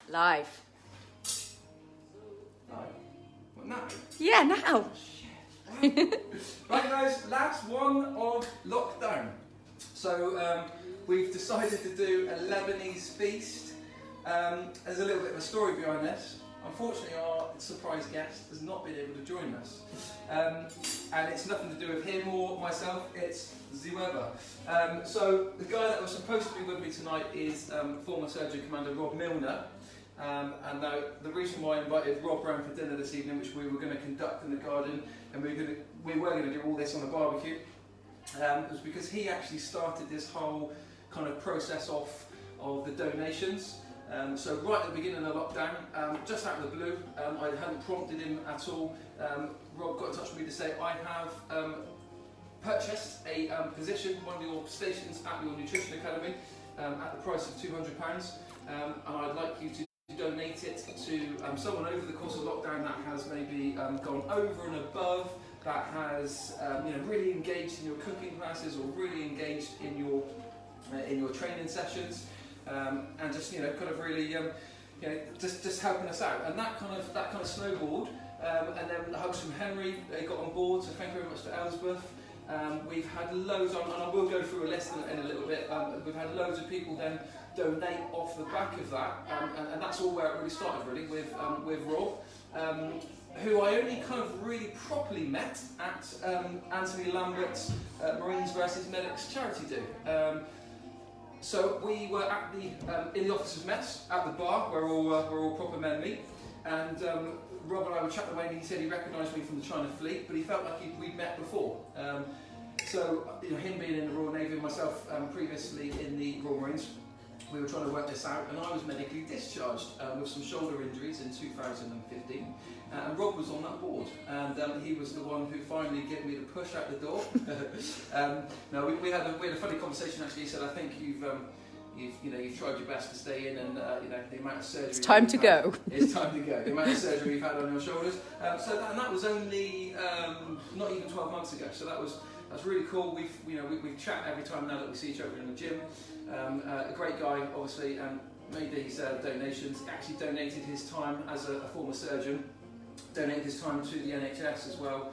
Live. Live? What, now? Yeah, now. Right guys, last one of lockdown. So we've decided to do a Lebanese feast. There's a little bit of a story behind this. Unfortunately, our surprise guest has not been able to join us. And it's nothing to do with him or myself, it's the weather. So the guy that was supposed to be with me tonight is former Surgeon Commander Rob Milner. And now the reason why I invited Rob round for dinner this evening, which we were going to conduct in the garden, and we were going to do all this on a barbecue, was because he actually started this whole kind of process off of the donations. So right at the beginning of lockdown, just out of the blue, I hadn't prompted him at all. Rob got in touch with me to say, I have purchased a position, one of your stations at your nutrition academy, at the price of £200, and I'd like you to donate it to someone over the course of lockdown that has maybe gone over and above, that has really engaged in your cooking classes or really engaged in your training sessions, and just kind of really just helping us out. And that kind of snowballed. And then the hugs from Henry, they got on board. So thank you very much to Ellsworth. We've had loads on, and I will go through a list in a little bit. We've had loads of people then donate off the back of that, and that's all where it really started, really, with Rob, who I only kind of really properly met at Anthony Lambert's Marines versus Medics charity do. So we were at in the officers' mess at the bar where all proper men meet, and Rob and I were chatting away, and he said he recognised me from the China Fleet, but he felt like we'd met before. So him being in the Royal Navy and myself previously in the Royal Marines, we were trying to work this out, and I was medically discharged with some shoulder injuries in 2015, and Rob was on that board, and he was the one who finally gave me the push out the door. No, we had a funny conversation actually. He said, I think you've tried your best to stay in, and the amount of surgery. It's time to go. It's time to go. The amount of surgery you've had on your shoulders. That was only not even 12 months ago. So that's really cool. We've chat every time now that we see each other in the gym. A great guy, obviously, and made these donations. Actually donated his time as a former surgeon. Donated his time to the NHS as well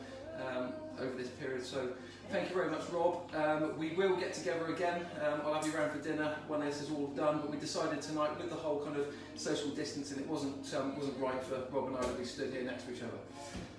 over this period. So thank you very much, Rob. We will get together again. I'll have you around for dinner when this is all done. But we decided tonight, with the whole kind of social distancing, it wasn't right for Rob and I to be stood here next to each other.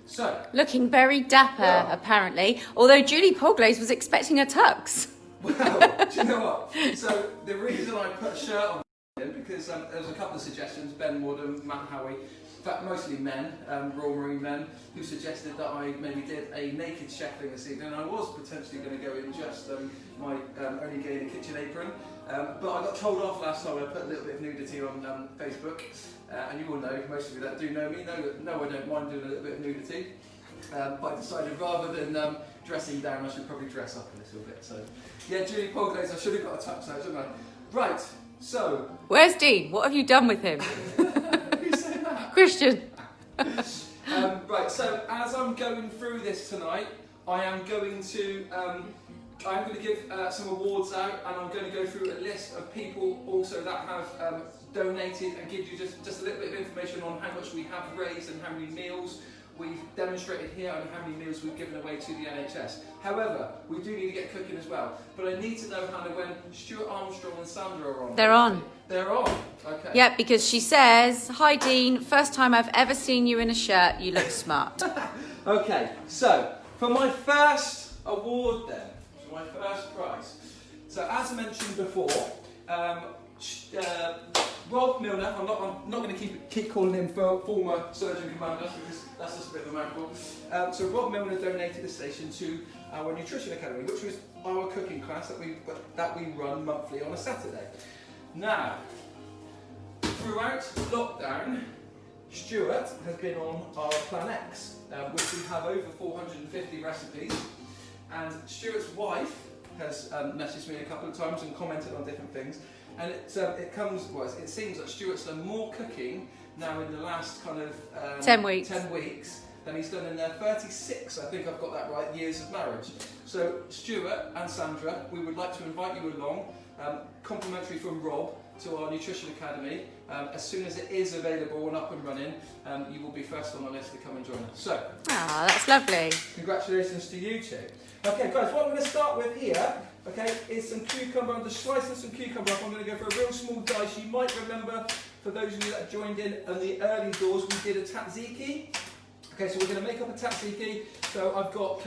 So Looking very dapper, apparently. Although Julie Poglaze was expecting a tux. Well, do you know what? So the reason I put a shirt on because there was a couple of suggestions, Ben Woodham, Matt Howie, in fact mostly men, Royal Marine men, who suggested that I maybe did a naked chef thing this evening. And I was potentially going to go in just my only getting a kitchen apron, but I got told off last time. I put a little bit of nudity on Facebook, and you all know, most of you that do know me, know that no, I don't mind doing a little bit of nudity, but I decided rather than dressing down, I should probably dress up a little bit. So yeah, Julie Poglaze, I should have got a tux now, shouldn't I? Right, so... Where's Dean? What have you done with him? Who said that? Christian. Right, so as I'm going through this tonight, I am going to give some awards out, and I'm going to go through a list of people also that have donated, and give you just a little bit of information on how much we have raised and how many meals we've demonstrated here and how many meals we've given away to the NHS. However, we do need to get cooking as well. But I need to know, Hannah, when Stuart Armstrong and Sandra are on. They're on. They're on? Okay. Yeah, because she says, "Hi Dean, first time I've ever seen you in a shirt. You look smart." Okay, so for my first award then, for my first prize. So as mentioned before, Rob Milner, I'm not going to keep calling him former Surgeon Commander because that's just a bit of a mouthful. So Rob Milner donated a station to our Nutrition Academy, which was our cooking class that we run monthly on a Saturday. Now, throughout lockdown, Stuart has been on our Plan X, which we have over 450 recipes, and Stuart's wife has messaged me a couple of times and commented on different things. And it seems that Stuart's done more cooking now in the last kind of 10 weeks than he's done in their 36, I think I've got that right, years of marriage. So Stuart and Sandra, we would like to invite you along, complimentary from Rob, to our Nutrition Academy. As soon as it is available and up and running, you will be first on the list to come and join us. So, that's lovely. congratulations to you two. Okay guys, what I'm going to start with here, okay, is some cucumber. I'm just slicing some cucumber up. I'm going to go for a real small dice. You might remember, for those of you that joined in the early doors, we did a tzatziki. Okay, so we're going to make up a tzatziki. So I've got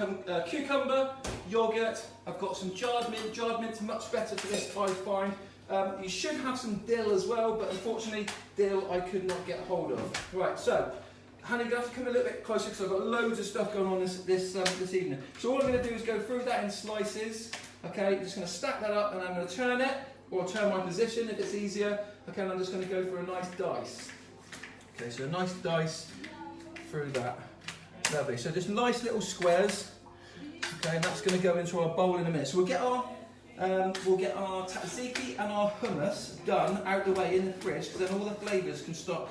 cucumber, yogurt, I've got some jarred mint. Jarred mint's much better for this, I find. You should have some dill as well, but unfortunately, dill I could not get hold of. Right, so, honey, you're going to have to come a little bit closer because I've got loads of stuff going on this evening. So all I'm going to do is go through that in slices. Okay, just going to stack that up and I'm going to turn it, or turn my position if it's easier. Okay, and I'm just going to go for a nice dice. Okay, so a nice dice through that. Lovely. So just nice little squares. Okay, and that's going to go into our bowl in a minute. So we'll get our tzatziki and our hummus done out the way in the fridge, because then all the flavours can start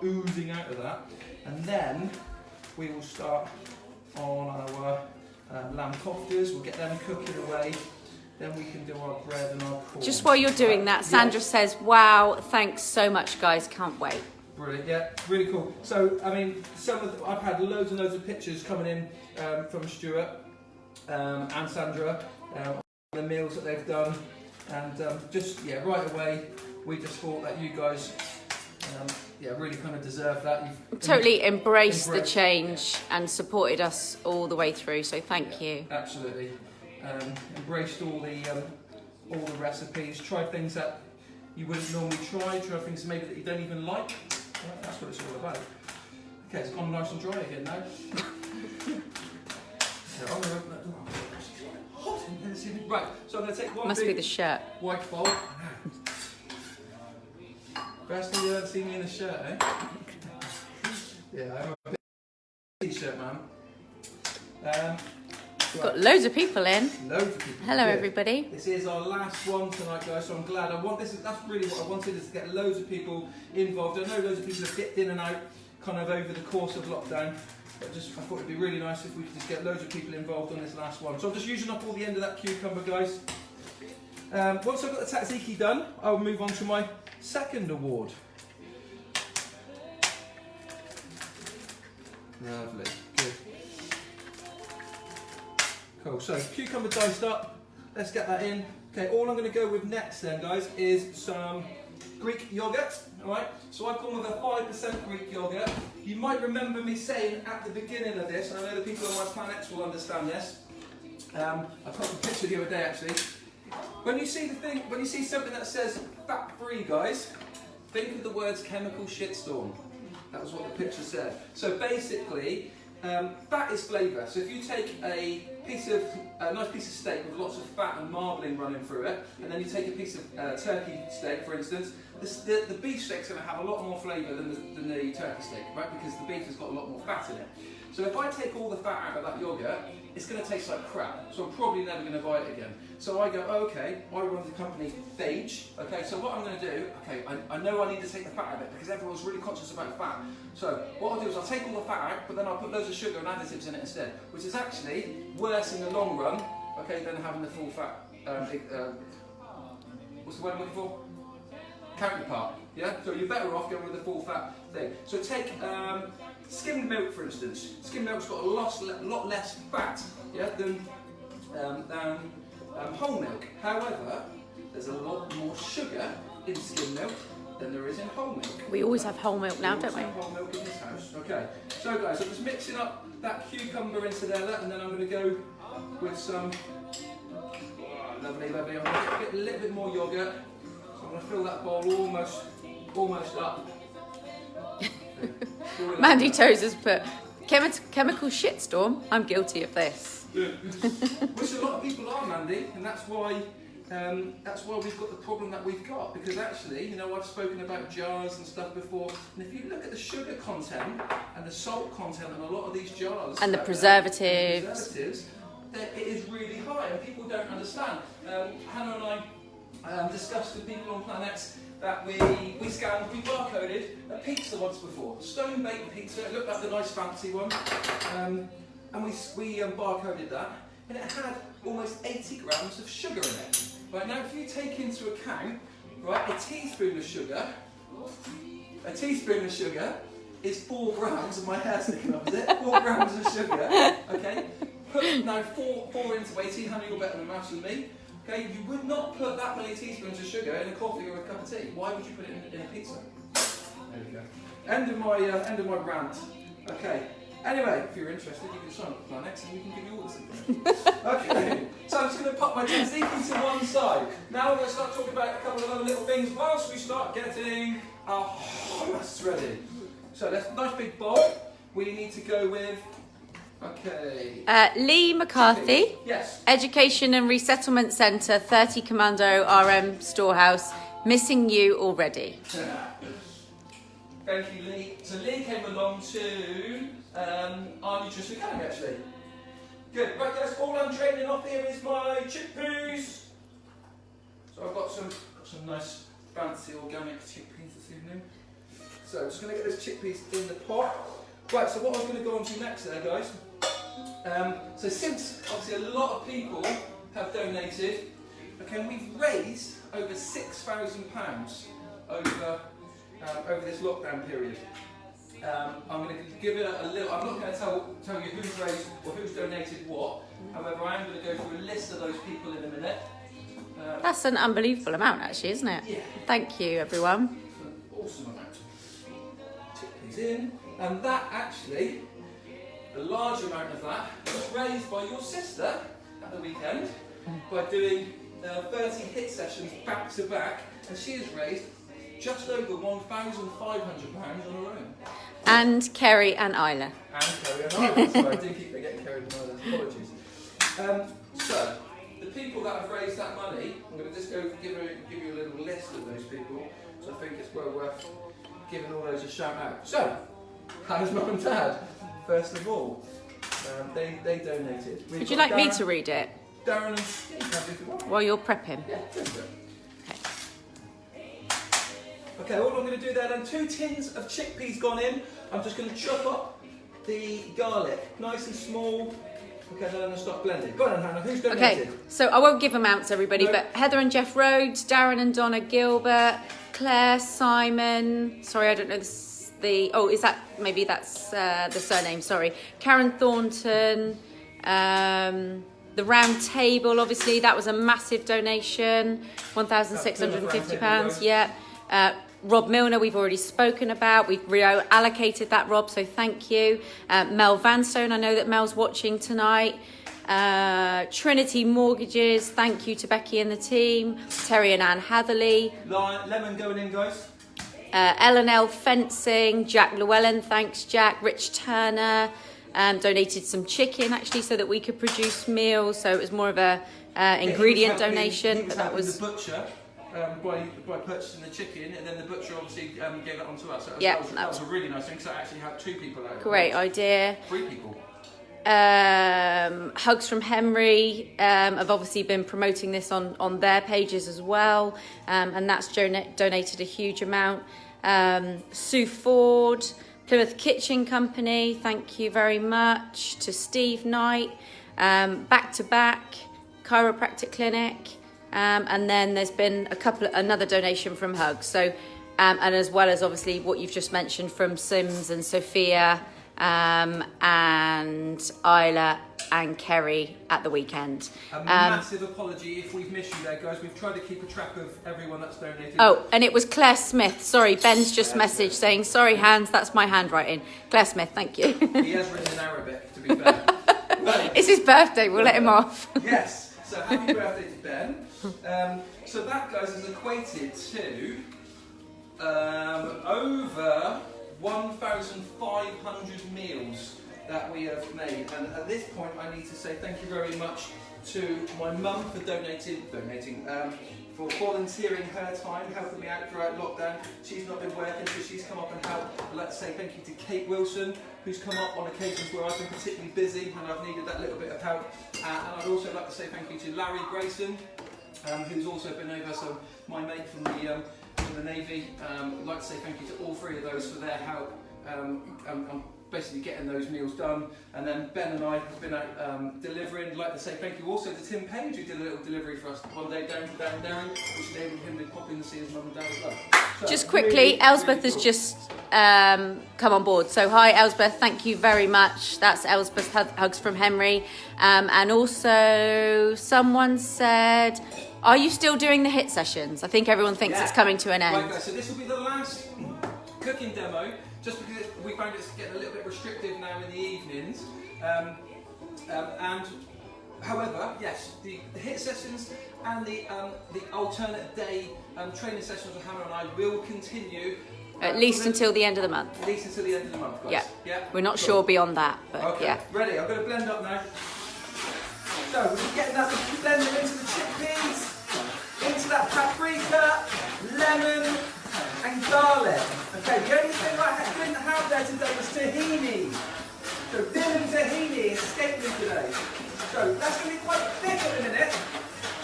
oozing out of that, and then we will start on our lamb koftas. We'll get them cooking away. Then we can do our bread and our corn. Just while you're doing that, Sandra says, "Wow, thanks so much, guys. Can't wait." Brilliant, yeah, really cool. So, I mean, I've had loads and loads of pictures coming in from Stuart and Sandra, the meals that they've done, and right away, we just thought that you guys, really kind of deserve that. You've totally embraced the change and supported us all the way through, so thank you. Absolutely. Embraced all the recipes, tried things that you wouldn't normally try things maybe that you don't even like. Well, that's what it's all about. Okay, it's gone nice and dry again now. So I'm going to open that door. Hot in here this evening. Right, so I'm going to take one Must be the shirt. white bowl. First time you ever seen me in a shirt, eh? Yeah, I'm a big t-shirt man. We've got loads of people in. Loads of people. Hello, Good. everybody. This is our last one tonight, guys, so I'm glad. That's really what I wanted, is to get loads of people involved. I know loads of people have dipped in and out kind of over the course of lockdown, but I thought it'd be really nice if we could just get loads of people involved on this last one. So I'm just using up all the end of that cucumber, guys. Once I've got the tzatziki done, I'll move on to my second award. Lovely, good. Cool, so cucumber diced up, let's get that in. Okay, all I'm going to go with next then, guys, is some Greek yogurt. Alright, so I've gone with a 5% Greek yogurt. You might remember me saying at the beginning of this, and I know the people on my Plan X will understand this. I took a picture the other day actually. When you see something that says fat-free, guys, think of the words chemical shitstorm. That was what the picture said. So basically, fat is flavour. So if you take a nice piece of steak with lots of fat and marbling running through it, and then you take a piece of turkey steak, for instance, the beef steak's going to have a lot more flavour than the turkey steak, right? Because the beef has got a lot more fat in it. So if I take all the fat out of that yogurt, it's going to taste like crap. So I'm probably never going to buy it again. So I go, oh, okay, I run the company Phage. Okay, so what I'm going to do, okay, I know I need to take the fat out of it because everyone's really conscious about fat. So what I'll do is I'll take all the fat out, but then I'll put loads of sugar and additives in it instead, which is actually worse in the long run, okay, than having the full fat. What's the word I'm looking for? Counterpart. Yeah. So you're better off going with the full fat thing. So take skimmed milk, for instance. Skimmed milk's got a lot less fat, yeah, than whole milk. However, there's a lot more sugar in skimmed milk than there is in whole milk. We always have whole milk now, don't we? Whole milk in this house. Okay. So guys, I'm just mixing up that cucumber into there, and then I'm going to go with some. Oh, lovely, lovely. I'm going to get a little bit more yogurt. So I'm going to fill that bowl almost up. Mandy Toes has put chemical shitstorm. I'm guilty of this. Which a lot of people are, Mandy, and that's why we've got the problem that we've got. Because actually, you know, I've spoken about jars and stuff before, and if you look at the sugar content and the salt content in a lot of these jars, and the preservatives, it is really high, and people don't understand. Hannah and I discussed with people on Plan X that we barcoded a pizza once before, stone baked pizza. It looked like the nice fancy one, and we barcoded that, and it had almost 80 grams of sugar in it. Right now, if you take into account right, a teaspoon of sugar is 4 grams, and my hair's sticking up, is it? 4 grams of sugar, okay? Put now 4 into 18, honey, you're better than maths than me. Okay, you would not put that many teaspoons of sugar in a coffee or a cup of tea. Why would you put it in a pizza? There we go. End of my rant. Okay. Anyway, if you're interested, you can sign up for Plan X and we can give you all this information. Okay. So I'm just going to pop my tzatziki to one side. Now we're going to start talking about a couple of other little things whilst we start getting our hummus ready. So that's a nice big bowl. We need to go with. Okay. Lee McCarthy. Yes. Education and Resettlement Centre, 30 Commando RM Storehouse. Missing you already. Thank you, Lee. So Lee came along to our nutrition academy, actually. Good. Right, guys. All I'm training off here is my chickpeas. So I've got some nice fancy organic chickpeas this evening. So I'm just going to get those chickpeas in the pot. Right. So what I was going to go on to next, there, guys. So since obviously a lot of people have donated, okay, we've raised over £6,000 over this lockdown period. I'm going to give it a little. I'm not going to tell you who's raised or who's donated what. However, I am going to go through a list of those people in a minute. That's an unbelievable amount, actually, isn't it? Yeah. Thank you, everyone. It's an awesome amount. Tip these in, and that actually. A large amount of that was raised by your sister at the weekend by doing 30 hit sessions back to back, and she has raised just over £1,500 on her own. And Kerry and Isla. And Kerry and Isla. Sorry, I do keep forgetting Kerry and Isla. Apologies. So, the people that have raised that money, I'm going to just go give you a little list of those people. So I think it's well worth giving all those a shout out. So, how's Mum and Dad? First of all, they donated. Would you like me to read it? Darren and yeah, you can do if you want. While you're prepping? Yeah, go for it. Okay, all I'm going to do there then, 2 tins of chickpeas gone in. I'm just going to chop up the garlic, nice and small. Okay, then I'm going to start blending. Go on, Hannah, who's donated? Okay, so I won't give amounts, everybody, No. but Heather and Jeff Rhodes, Darren and Donna Gilbert, Claire, Simon, sorry, I don't know that's the surname, sorry. Karen Thornton, the Round Table, obviously, that was a massive donation, £1,650, yeah. Rob Milner, we've already spoken about. We've reallocated that, Rob, so thank you. Mel Vanstone, I know that Mel's watching tonight. Trinity Mortgages, thank you to Becky and the team. Terry and Anne Hatherley. Lemon going in, guys. L&L Fencing, Jack Llewellyn, thanks Jack. Rich Turner donated some chicken, actually, so that we could produce meals. So it was more of a ingredient donation. But that was the butcher. By purchasing the chicken, and then the butcher obviously gave it on to us. So that was a really nice thing, because I actually had 2 people out. Great idea. 3 people. Hugs from Henry have obviously been promoting this on their pages as well, and that's donated a huge amount. Sue Ford, Plymouth Kitchen Company, thank you very much. To Steve Knight, Back to Back, Chiropractic Clinic. And then there's been another donation from Hugs. So, and as well as obviously what you've just mentioned from Sims and Sophia, and Isla and Kerry at the weekend. A massive apology if we've missed you there, guys. We've tried to keep a track of everyone that's donated. Oh, and it was Claire Smith. Sorry, Ben's just messaged saying, sorry, hands, that's my handwriting. Claire Smith, thank you. He has written in Arabic, to be fair. Right. It's his birthday, we'll let him off. Yes, so happy birthday to Ben. So that, guys, is equated to over 1,500 meals that we have made. And at this point, I need to say thank you very much to my mum for donating, for volunteering her time, helping me out throughout lockdown. She's not been working, so she's come up and helped. I'd like to say thank you to Kate Wilson, who's come up on occasions where I've been particularly busy and I've needed that little bit of help. And I'd also like to say thank you to Larry Grayson, who's also been over, so my mate from the Navy. I'd like to say thank you to all 3 of those for their help I'm basically getting those meals done, and then Ben and I have been out delivering. I'd like to say thank you also to Tim Page, who did a little delivery for us one day down Derry, which enabled him to pop in to see his mum and dad as well. So, just quickly, really, Elsbeth really has cool. just come on board. So hi Elsbeth, thank you very much. That's Elsbeth Hugs from Henry. And also someone said, are you still doing the hit sessions? I think everyone thinks it's coming to an end. Right guys, so this will be the last cooking demo, just because we found it's getting a little bit restrictive now in the evenings. And however, yes, the hit sessions and the alternate day training sessions with Hannah and I will continue. At least until the end of the month. At least until the end of the month, guys. Yeah. We're not sure beyond that, but okay. yeah. Ready? I'm going to blend up now. So we're just getting that blender into the chickpeas, into that paprika, lemon, and garlic. Okay, the only thing I didn't have there today was tahini. So dill and tahini escaped me today. So that's going to be quite thick in a minute.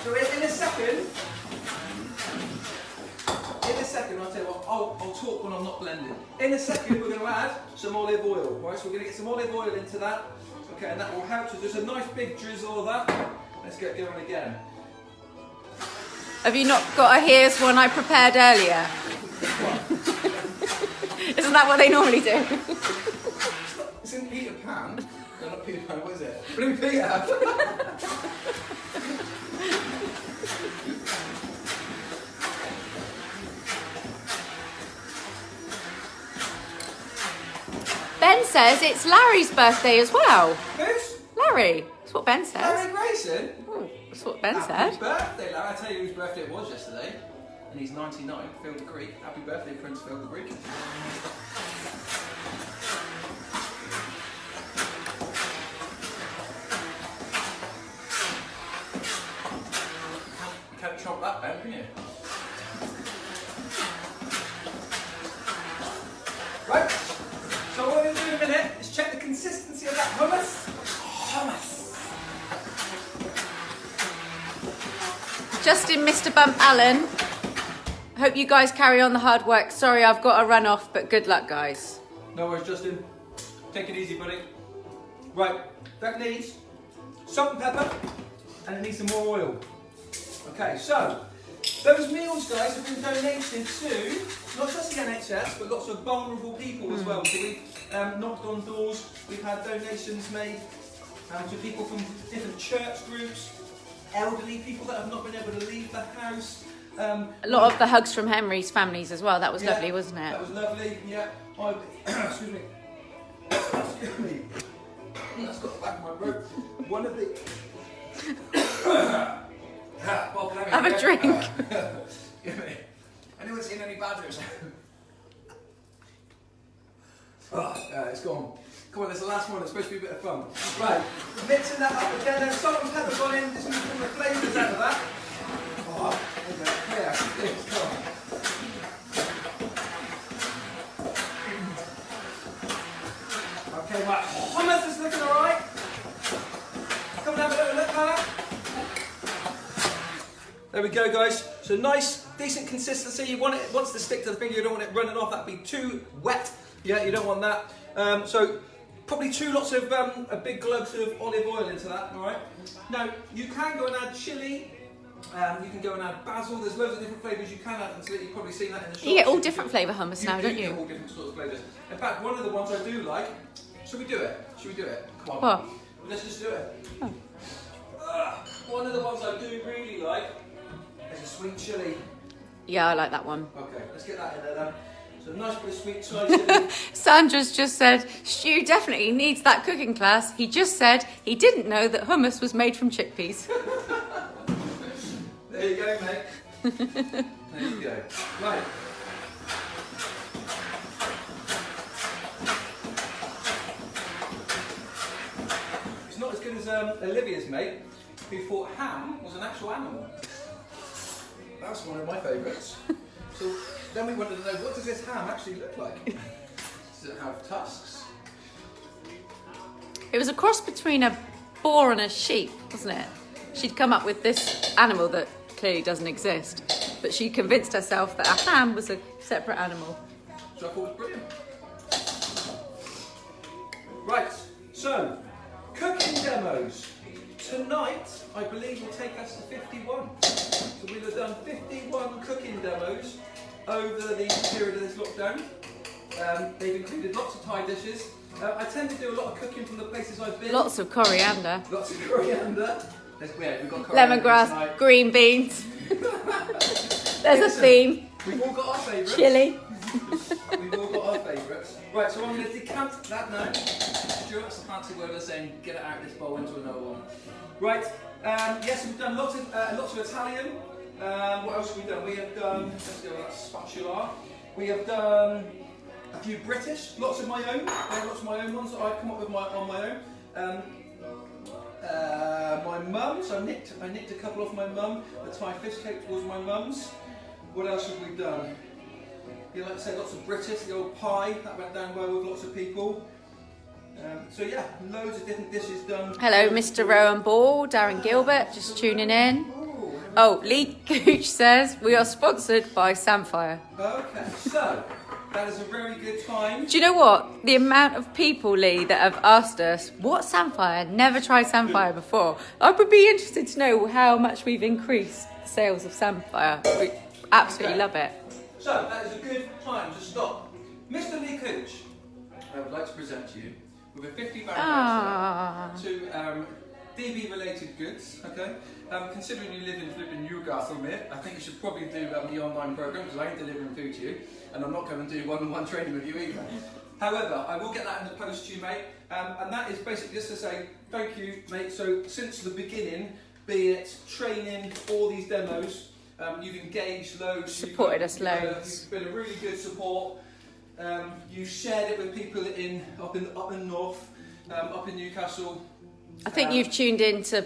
So in a second, I'll tell you what, I'll talk when I'm not blending. In a second, we're going to add some olive oil. Right, so we're going to get some olive oil into that. Okay, and that will help. So there's a nice big drizzle of that. Let's get going again. Have you not got a here's one I prepared earlier? Isn't that what they normally do? It's in Peter Pan. No, not Peter Pan, what is it? Blue Peter. Ben says it's Larry's birthday as well. Who's? Larry. That's what Ben says. Larry Grayson. Oh, that's what Ben Happy said. birthday, Larry. I tell you whose birthday it was yesterday. And he's 99, Phil the Greek. Happy birthday, Prince Phil the Greek. You can't chop that, Ben, can you? Right. So what we're going to do in a minute is check the consistency of that hummus. Justin, Mr. Bump Allen. Hope you guys carry on the hard work. Sorry, I've got to run off, but good luck, guys. No worries, Justin. Take it easy, buddy. Right, that needs salt and pepper, and it needs some more oil. Okay, so those meals, guys, have been donated to not just the NHS, but lots of vulnerable people as well. So we've knocked on doors. We've had donations made to people from different church groups, elderly people that have not been able to leave the house. A lot of the hugs from Henry's families as well. That was lovely, wasn't it? That was lovely, yeah. Excuse me. Excuse me. That's got the back of my throat. One of the... Have a drink. Anyone seen any badgers? It's gone. Come on, there's the last one. It's supposed to be a bit of fun. Right, mixing that up again. Then salt and pepper gone in. Just going to pull the flavours out of that. Oh, yeah. Come on. Okay, right. Hummus is looking alright. Come and have a little look, Hannah. There we go, guys. So nice, decent consistency. You want it wants to stick to the finger. You don't want it running off. That'd be too wet. Yeah, you don't want that. So probably 2 lots of big globs of olive oil into that. All right. Now you can go and add chili. You can go and add basil. There's loads of different flavours you can add. And so you've probably seen that in the shop. You get all different flavour hummus now, don't you? Get all different sorts of flavours. In fact, one of the ones I do like. Should we do it? Should we do it? Come on. What? Let's just do it. Oh. One of the ones I do really like is a sweet chilli. Yeah, I like that one. Okay, let's get that in there then. So a nice bit of sweet chilli. Sandra's just said, Stu definitely needs that cooking class. He just said he didn't know that hummus was made from chickpeas. There you go, mate. There you go. Right. It's not as good as Olivia's mate, who thought ham was an actual animal. That's one of my favourites. So then we wanted to know, what does this ham actually look like? Does it have tusks? It was a cross between a boar and a sheep, wasn't it? She'd come up with this animal that clearly doesn't exist, but she convinced herself that a ham was a separate animal. So I thought it was brilliant. 51. So we've done 51 cooking demos over the period of this lockdown. They've included lots of Thai dishes. I tend to do a lot of cooking from the places I've been. Lots of coriander. Lots of coriander. We've got coriander Lemongrass, tonight. green beans. There's a theme. We've all got our favourites. Chili. We've all got our favourites. Right, so I'm going to decant that now. Stuart, that's a fancy word of saying get it out of this bowl into another one. Right, yes, we've done lots of Italian. What else have we done? We have done, let's go with that spatula. We have done a few British, lots of my own. Lots of my own ones that I've come up with on my own. My mum, so I nicked a couple off my mum. The Thai fish cake was my mum's. What else have we done? Yeah, like I said, lots of British, the old pie, that went down well with lots of people. So yeah, loads of different dishes done. Hello, Mr. Rowan Ball, Darren Gilbert, just tuning in. Oh, Lee Gooch says, we are sponsored by Samphire. Okay, so that is a very good time. Do you know what? The amount of people, Lee, that have asked us, what's Samphire? Never tried Samphire before. I would be interested to know how much we've increased sales of Samphire. We absolutely love it. So that is a good time to stop. Mr. Lee Cooch, I would like to present to you with a £50 voucher to DB related goods. Okay, considering you live in flipping Newcastle, mate, I think you should probably do the online program because I ain't delivering food to you, and I'm not going to do one-on-one training with you either. However, I will get that in the post to you, mate, and that is basically just to say thank you, mate. So since the beginning, be it training, all these demos. You've engaged loads. Supported us loads. You've been a really good support. You've shared it with people up in north, up in Newcastle. I think you've tuned in to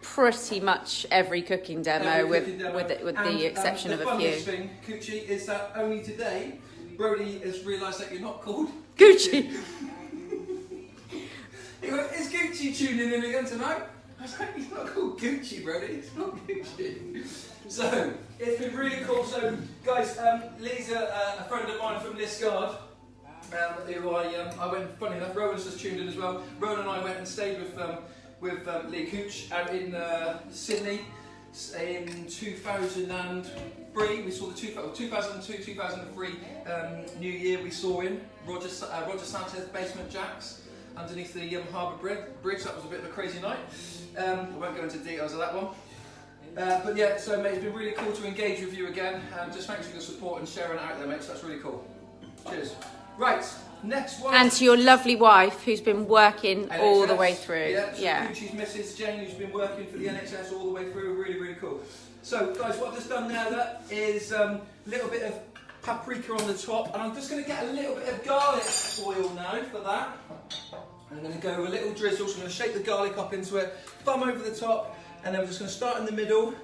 pretty much every cooking demo, with the exception of a few. The funniest thing, Coochie, is that only today Brody has realised that you're not called Gucci. He went, is Gucci tuning in again tonight? I was like, he's not called Gucci, Brody. It's not Gucci. So, it's been really cool. So, guys, Lee's a friend of mine from Liscard, who I went, funny enough, Rowan's just tuned in as well. Rowan and I went and stayed with Lee Cooch out in Sydney in 2003. We saw the 2002-2003 New Year. We saw in Roger Sanchez Basement Jacks underneath the Harbour Bridge. That was a bit of a crazy night. I won't go into details of that one. But yeah, so mate, it's been really cool to engage with you again. Just thanks for your support and sharing it out there, mate. So that's really cool. Cheers. Right, next one. And to your lovely wife, who's been working NHS, all the way through. Yeah. Gucci's Mrs. Jane, who's been working for the NHS all the way through. Really, really cool. So, guys, what I've just done now that is a little bit of paprika on the top, and I'm just going to get a little bit of garlic oil now for that. I'm going to go with a little drizzle, so I'm going to shake the garlic up into it, thumb over the top, and then we're just going to start in the middle.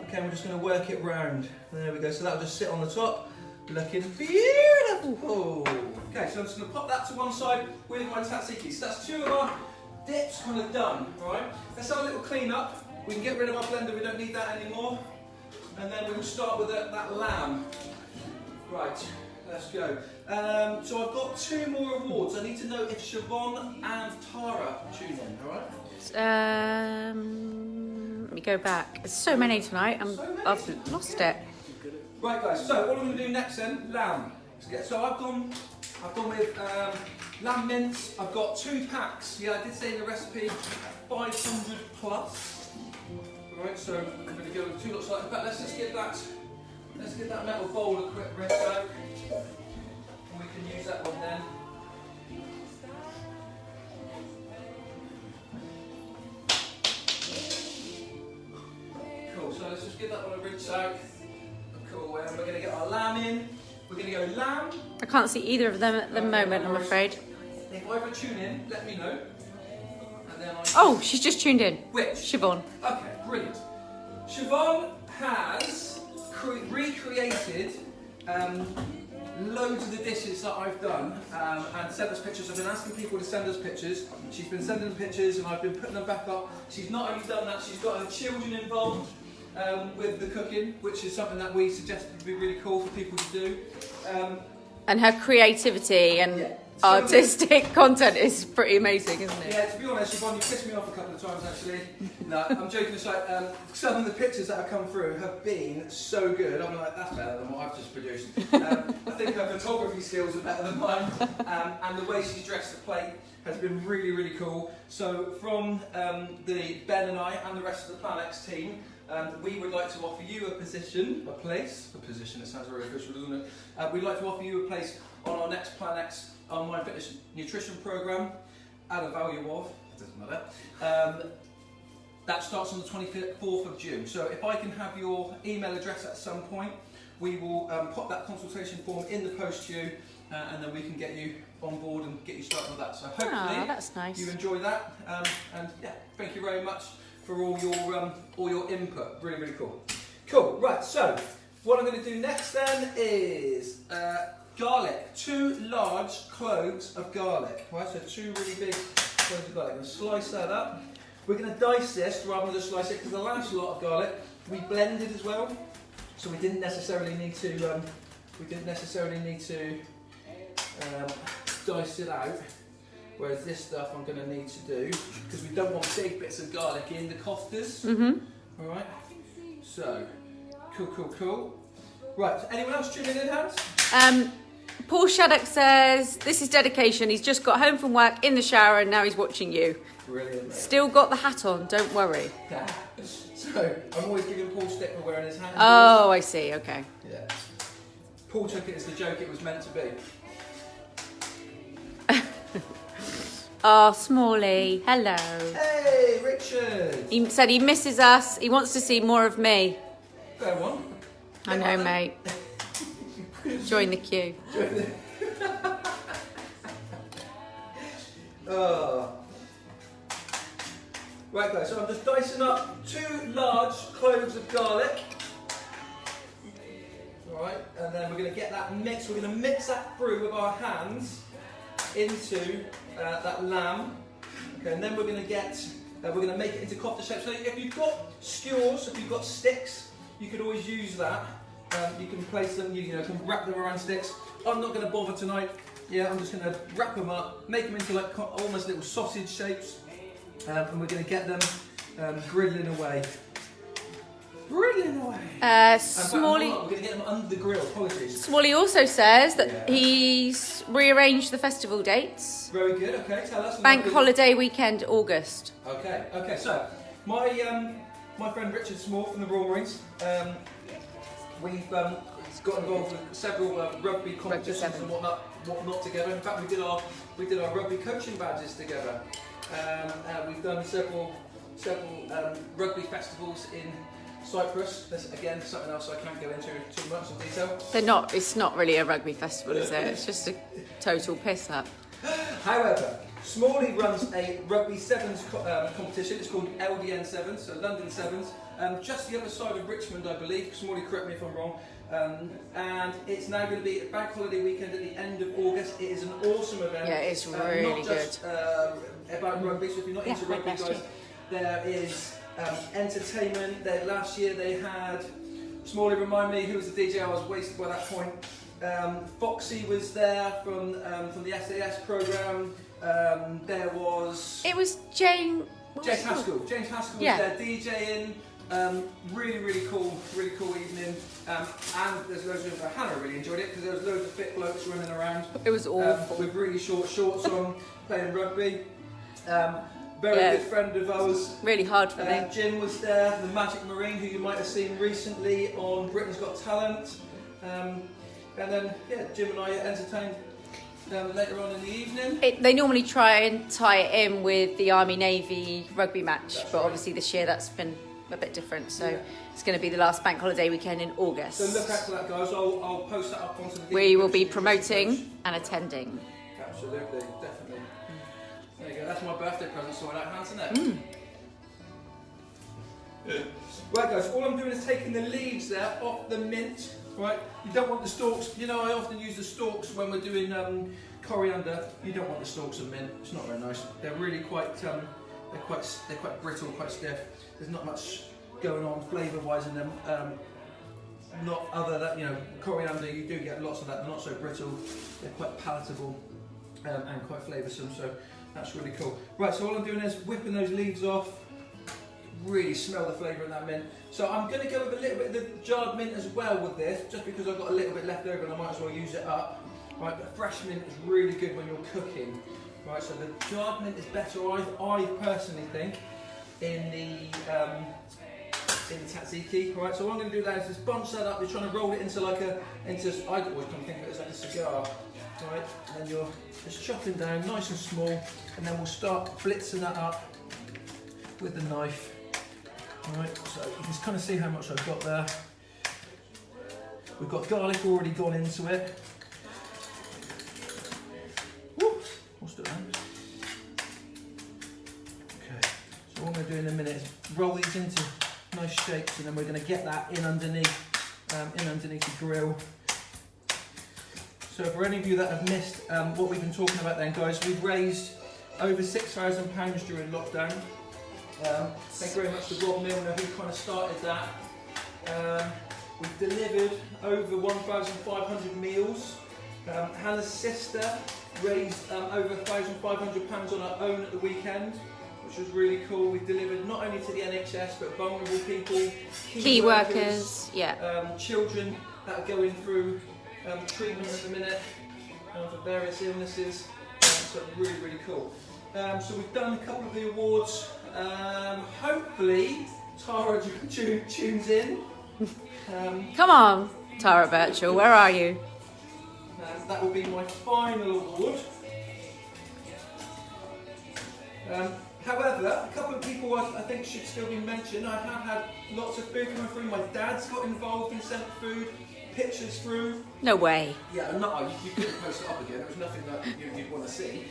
Okay, we're just going to work it round. There we go, so that'll just sit on the top, looking beautiful. Okay, so I'm just going to pop that to one side with my tzatziki. So that's two of our dips kind of done, alright? Let's have a little clean up. We can get rid of our blender, we don't need that anymore. And then we'll start with that lamb. Right, let's go. So I've got two more awards. I need to know if Siobhan and Tara tune in, alright? Let me go back. There's so many tonight. I've lost it. Right, guys. So what I'm going to do next then, lamb. So I've gone with lamb mince. I've got 2 packs. Yeah, I did say in the recipe 500 plus. Right, so I'm going to go with 2 lots like that. In fact, let's give that metal bowl a quick rinse out. And we can use that one then. Cool, so let's just give that one a rinse out. Cool, and we're going to get our lamb in. We're going to go lamb. I can't see either of them at the moment, I'm afraid. If I ever tune in, let me know. And then Oh, she's just tuned in. Which? Siobhan. Okay, brilliant. Siobhan has recreated loads of the dishes that I've done and sent us pictures. I've been asking people to send us pictures. She's been sending them pictures and I've been putting them back up. She's not only done that, she's got her children involved with the cooking, which is something that we suggested would be really cool for people to do. And her creativity and artistic content is pretty amazing, isn't it? Yeah, to be honest, Yvonne, you pissed me off a couple of times actually. No, I'm joking aside. Some of the pictures that have come through have been so good. I'm like, that's better than what I've just produced. I think her photography skills are better than mine, and the way she's dressed the plate has been really, really cool. So from the Ben and I and the rest of the Planex team, we would like to offer you a position, it sounds very official, doesn't it? We'd like to offer you a place on our next Planex online fitness nutrition program at a value of, it doesn't matter, that starts on the 24th of June. So if I can have your email address at some point, we will pop that consultation form in the post to you, and then we can get you on board and get you started with that. So hopefully that's nice. You enjoy that, and yeah, thank you very much for all your input. Really, really cool. Cool. Right. So what I'm going to do next then is garlic. 2 large cloves of garlic. Right. So 2 really big cloves of garlic. I'm going to slice that up. We're going to dice this rather than just slice it, because the last lot of garlic we blended as well, so we didn't necessarily need to. Dice it out. Whereas this stuff I'm going to need to do, because we don't want big bits of garlic in the koftas. All right. So, cool. Right. So anyone else tuning in, Hans? Paul Shaddock says, this is dedication. He's just got home from work in the shower and now he's watching you. Brilliant. Mate. Still got the hat on, don't worry. So, I'm always giving Paul stick for wearing his hat. Oh, I see, okay. Yeah. Paul took it as the joke it was meant to be. Oh, Smalley, hello. Hey, Richard. He said he misses us. He wants to see more of me. Fair one. I know, mate. Join the queue. Right guys, so I'm just dicing up 2 large cloves of garlic. Alright, and then we're going to get that mixed. We're going to mix that through with our hands into that lamb. Okay, and then we're going to make it into kofta shape. So if you've got skewers, if you've got sticks, you could always use that. You can place them, you can wrap them around sticks. I'm not going to bother tonight. Yeah, I'm just going to wrap them up, make them into like almost little sausage shapes, and we're going to get them griddling away. Smalley. We're going to get them under the grill. Apologies. Smalley also says that he's rearranged the festival dates. Very good. Okay, tell us. Bank holiday weekend, August. Okay. So my friend Richard Small from the Royal Marines, we've got involved with several rugby competitions and whatnot together. In fact, we did our rugby coaching badges together. We've done several rugby festivals in Cyprus. That's again something else I can't go into too much in detail. It's not really a rugby festival, is it? It's just a total piss up. However, Smalley runs a rugby sevens competition. It's called LDN Sevens, so London Sevens, just the other side of Richmond, I believe. Smalley, correct me if I'm wrong. And it's now going to be a bank holiday weekend at the end of August. It is an awesome event. Yeah, it's really not just, about rugby. So if you're not into rugby, guys, there is entertainment. Last year they had. Smalley, remind me who was the DJ. I was wasted by that point. Foxy was there from the SAS program. There was. It was James Haskell. James Haskell was there DJing. Really cool evening. And there's loads of Hannah really enjoyed it because there was loads of fit blokes running around. It was awful. With really short shorts on, playing rugby. Very good friend of ours. Really hard for me. Jim was there, the Magic Marine, who you might have seen recently on Britain's Got Talent. And then, Jim and I entertained later on in the evening. They normally try and tie it in with the Army-Navy rugby match, but obviously this year that's been a bit different. So it's going to be the last bank holiday weekend in August. So look out for that, guys. I'll post that up onto the. We will be promoting and attending. Absolutely, definitely. There you go. That's my birthday present sorted out, Hans, isn't it? Right, guys. All I'm doing is taking the leaves there off the mint. Right. You don't want the stalks. You know, I often use the stalks when we're doing coriander. You don't want the stalks of mint. It's not very nice. They're really quite. They're quite brittle, quite stiff. There's not much going on flavour-wise in them. Not other than coriander. You do get lots of that. They're not so brittle. They're quite palatable. and quite flavoursome, so that's really cool. Right, so all I'm doing is whipping those leaves off. Really smell the flavour of that mint. So I'm going to go with a little bit of the jarred mint as well with this, just because I've got a little bit left over and I might as well use it up. Right, but fresh mint is really good when you're cooking. Right, so the jarred mint is better, I personally think, in the tzatziki. Right, so what I'm going to do now is just bunch that up. You're trying to roll it into like a, I always kind of think of it as like a cigar. Right, and then you're just chopping down nice and small, and then we'll start blitzing that up with the knife. Right, so you can kind of see how much I've got there. We've got garlic already gone into it. Whoops, what's it then? Okay, so what I'm going to do in a minute is roll these into nice shapes, and then we're going to get that in underneath the grill. So for any of you that have missed what we've been talking about then, guys, we've raised over £6,000 during lockdown. Thank you very much to Rob Milner, who kind of started that. We've delivered over 1,500 meals. Hannah's sister raised over £1,500 on her own at the weekend, which was really cool. We've delivered not only to the NHS, but vulnerable people, key workers, yeah. Children that are going through treatment at the minute for various illnesses. So really, really cool. So we've done a couple of the awards. Hopefully Tara tunes in. Come on, Tara Birchall, where are you? That will be my final award. However, a couple of people I think should still be mentioned. I have had lots of food coming through. My dad's got involved and sent food, pictures through. No way. Yeah, you couldn't post it up again. There was nothing that you'd want to see.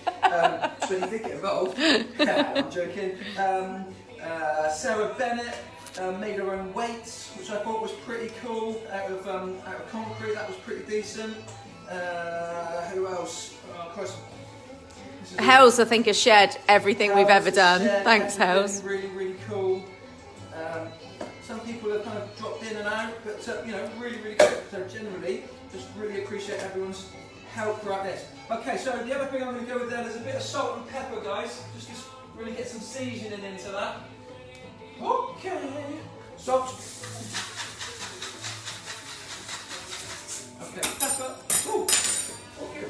So he did get involved. I'm joking. Sarah Bennett made her own weights, which I thought was pretty cool, out of concrete. That was pretty decent. Who else? Oh, Christ. Hells, I think, has shared everything we've ever done. Thanks, Hells. Really, really cool. Some people have kind of dropped in and out, but really, really good. So generally, just really appreciate everyone's help throughout this. Okay, so the other thing I'm going to go with then is a bit of salt and pepper, guys. Just really get some seasoning into that. Okay. Salt. Okay, pepper. Ooh. Okay.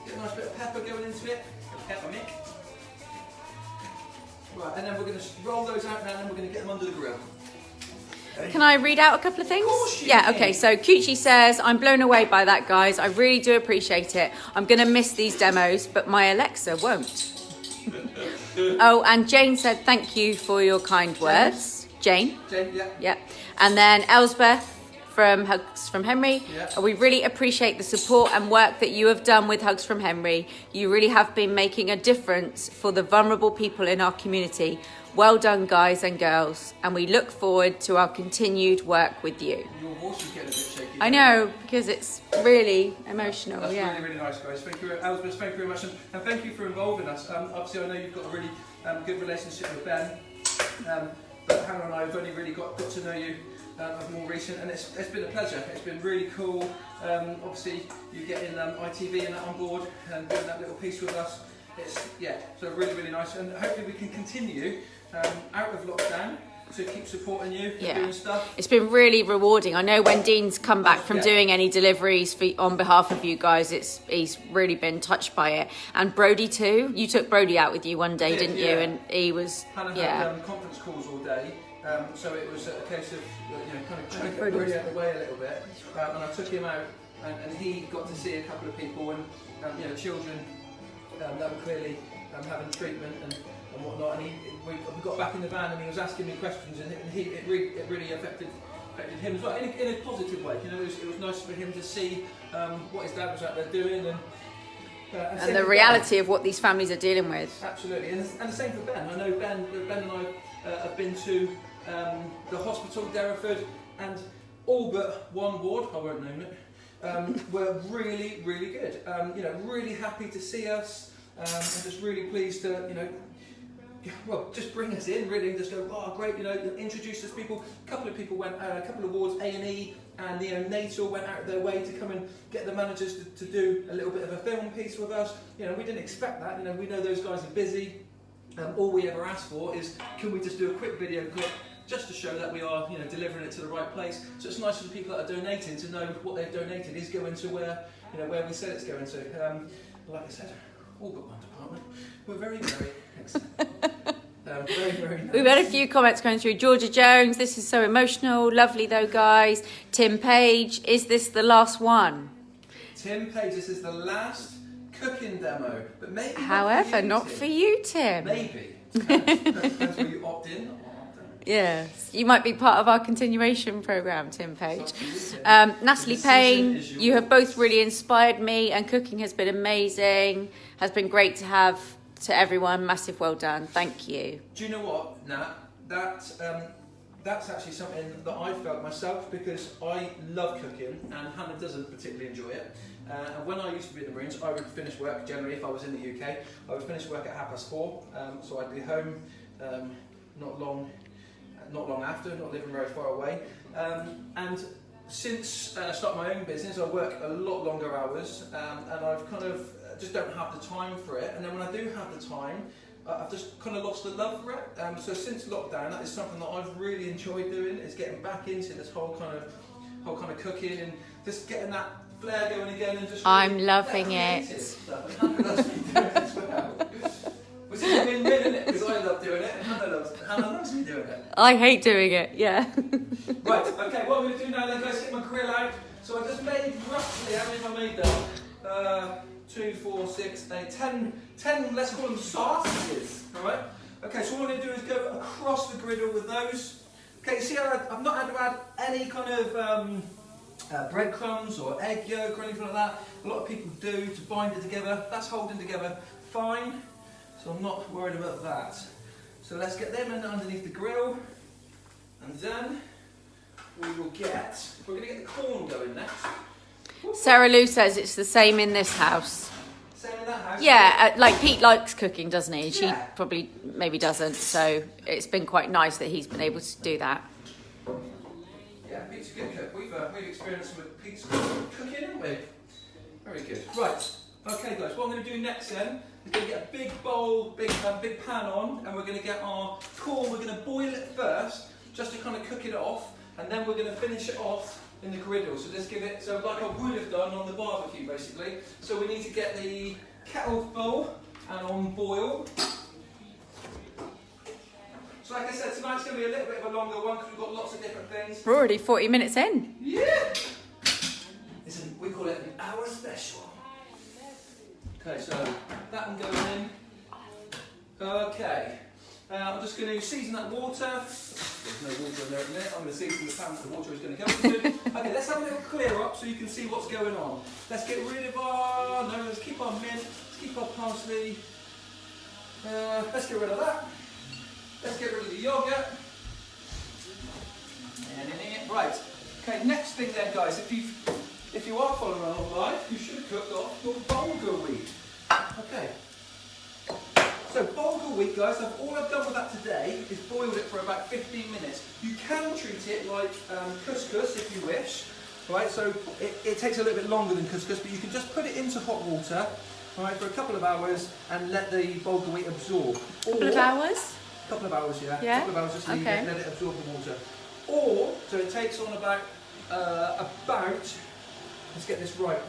Get a nice bit of pepper going into it. Pepper mick. Right, and then we're going to roll those out now, and then we're going to get them under the grill. Can I read out a couple of things? Of course you Yeah, can. okay, so Cucci says, I'm blown away by that, guys. I really do appreciate it. I'm going to miss these demos, but my Alexa won't. Oh, and Jane said, thank you for your kind words. Jane? Jane, yeah. Yeah. And then Elsbeth from Hugs from Henry. Yeah. We really appreciate the support and work that you have done with Hugs from Henry. You really have been making a difference for the vulnerable people in our community. Well done, guys and girls, and we look forward to our continued work with you. Your voice is getting a bit shaky. I know, because it's really emotional. That's yeah. really, really nice, guys. Thank you, Elizabeth. Thank you very much, and thank you for involving us. Obviously, I know you've got a really good relationship with Ben, but Hannah and I have only really got to know you more recent, and it's been a pleasure. It's been really cool. Obviously, you getting ITV and that on board and doing that little piece with us. So really, really nice, and hopefully we can continue out of lockdown to keep supporting you and doing stuff. It's been really rewarding. I know when Dean's come back from doing any deliveries on behalf of you guys, he's really been touched by it. And Brody too. You took Brody out with you one day, didn't you? And he was Hannah had conference calls all day, so it was a case of kind of trying to get Brody out of the way a little bit. And I took him out, and he got to see a couple of people and children that were clearly having treatment and whatnot, and we got back in the van and he was asking me questions, and it really affected him as well in a positive way. It was nice for him to see what his dad was out there doing, and the reality of what these families are dealing with. Absolutely, and the same for Ben. I know Ben and I have been to the hospital, Derriford, and all but one ward, I won't name it, were really, really good. Really happy to see us, and just really pleased to well, just bring us in, really, and just go, oh, great, introduce us to people. A couple of people went, a couple of wards, A&E and neonatal, went out of their way to come and get the managers to do a little bit of a film piece with us. We didn't expect that. We know those guys are busy. All we ever ask for is, can we just do a quick video clip just to show that we are, delivering it to the right place. So it's nice for the people that are donating to know what they've donated is going to where we said it's going to. Like I said, all but one department. We're very, very excellent. Very, very nice. We've had a few comments going through. Georgia Jones, this is so emotional. Lovely though, guys. Tim Page, is this the last one? Tim Page, this is the last cooking demo, but maybe. However, not for you, Tim. Maybe. Depends where you opt in. Yes, you might be part of our continuation programme, Tim Page. Natalie Payne, you have both really inspired me, and cooking has been amazing. Has been great to have to everyone. Massive well done. Thank you. Do you know what, Nat? That's actually something that I felt myself, because I love cooking and Hannah doesn't particularly enjoy it. And when I used to be in the Marines, I would finish work, generally if I was in the UK, I would finish work at 4:30, so I'd be home not long after, not living very far away. And since starting my own business, I work a lot longer hours, and I've kind of just don't have the time for it. And then when I do have the time, I've just kind of lost the love for it. So since lockdown, that is something that I've really enjoyed doing, is getting back into this whole kind of cooking and just getting that flair going again, and just really, I'm loving it. Which is a win-win, isn't it? Because I love doing it and Hannah loves me doing it. I hate doing it, yeah. Right, okay, what I'm going to do now then, guys, get my grill out. So I just made roughly, how many have I made there? 2, 4, 6, 8, 10, let's call them sausages, alright? Okay, so what I'm going to do is go across the griddle with those. Okay, see how I've not had to add any kind of breadcrumbs or egg yolk or anything like that. A lot of people do to bind it together. That's holding together fine, so I'm not worried about that. So let's get them in underneath the grill, and then we're going to get the corn going next. Sarah Lou says it's the same in this house. Same in that house? Yeah, like Pete likes cooking, doesn't he? She Yeah. probably maybe doesn't, so it's been quite nice that he's been able to do that. Yeah, Pete's a good cook. We've experienced with Pete's cooking, haven't we? Very good. Right, okay guys, what I'm going to do next then is going to get a big bowl, big pan on, and we're going to get our corn, we're going to boil it first, just to kind of cook it off, and then we're going to finish it off in the griddle. So just give it, so like I would have done on the barbecue basically. So we need to get the kettle full and on boil. So like I said, tonight's going to be a little bit of a longer one because we've got lots of different things. We're already 40 minutes in. Yeah! We call it an hour special. Okay, so that one goes in. Okay. I'm just going to season that water. There's no water in there at the minute. I'm going to season the pan that the water is going to go into. Okay, let's have a little clear up so you can see what's going on. Let's get rid of let's keep our mint, let's keep our parsley. Let's get rid of that. Let's get rid of the yoghurt. Right. Okay, next thing then, guys, if you are following along live, you should have cooked off your bulgur wheat. Okay. So bulgur wheat, guys, all I've done with that today is boiled it for about 15 minutes. You can treat it like couscous if you wish, right? So it takes a little bit longer than couscous, but you can just put it into hot water, right, for a couple of hours and let the bulgur wheat absorb. A couple of hours? A couple of hours, yeah. Yeah? A couple of hours, just leave it, let it absorb the water. Or, so it takes on about, let's get this right,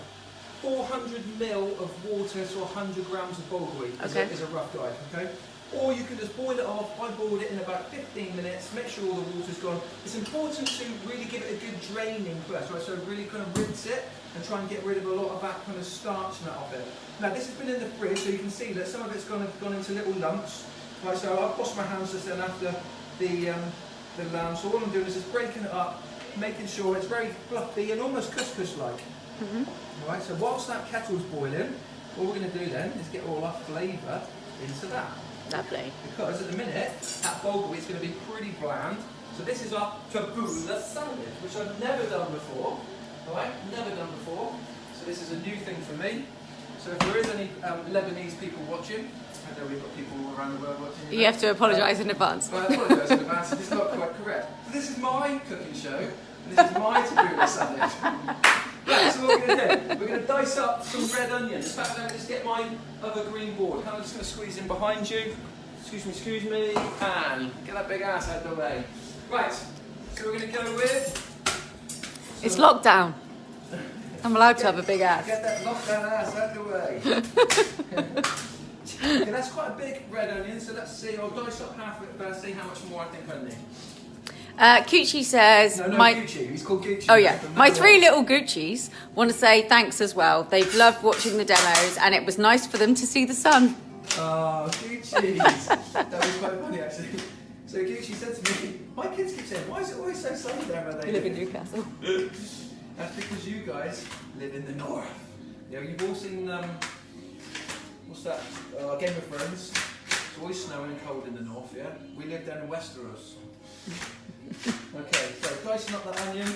400 ml of water to 100 grams of bulgur wheat is a rough guide, okay? Or you can just boil it off. I boiled it in about 15 minutes, make sure all the water's gone. It's important to really give it a good draining first, right? So really kind of rinse it and try and get rid of a lot of that kind of starch and that off it. Now this has been in the fridge, so you can see that some of it's gone into little lumps. Right, so I've washed my hands just then after the lamb. So all I'm doing is just breaking it up, making sure it's very fluffy and almost couscous-like. Right, so whilst that kettle's boiling, what we're going to do then is get all our flavour into that. Lovely. Because at the minute, that bulgur wheat's going to be pretty bland. So this is our tabbouleh salad, which I've never done before. Right, never done before. So this is a new thing for me. So if there is any Lebanese people watching, I know we've got people all around the world watching. You have to apologise in advance. Well, I apologise in advance, it's not quite correct. But this is my cooking show, and this is my tabbouleh salad. Right, so what we're going to do, we're going to dice up some red onions. In fact, let me just get my other green board. I'm just going to squeeze in behind you. Excuse me, and get that big ass out of the way. Right, so we're going to go with... It's lockdown. I'm allowed to have a big ass. Get that lockdown ass out of the way. Okay, that's quite a big red onion, so let's see. I'll dice up half of it first, see how much more I think I need. Gucci says... No, Gucci. He's called Gucci. Oh yeah, my 3 little Gucci's want to say thanks as well. They've loved watching the demos and it was nice for them to see the sun. Oh, Gucci's. That was quite funny actually. So Gucci said to me, my kids keep saying, why is it always so sunny there where they live in Newcastle. That's because you guys live in the north. You know, you've all seen, what's that, Game of Thrones. It's always snowing and cold in the north, yeah? We live down in Westeros. Okay, so dicing up that onion.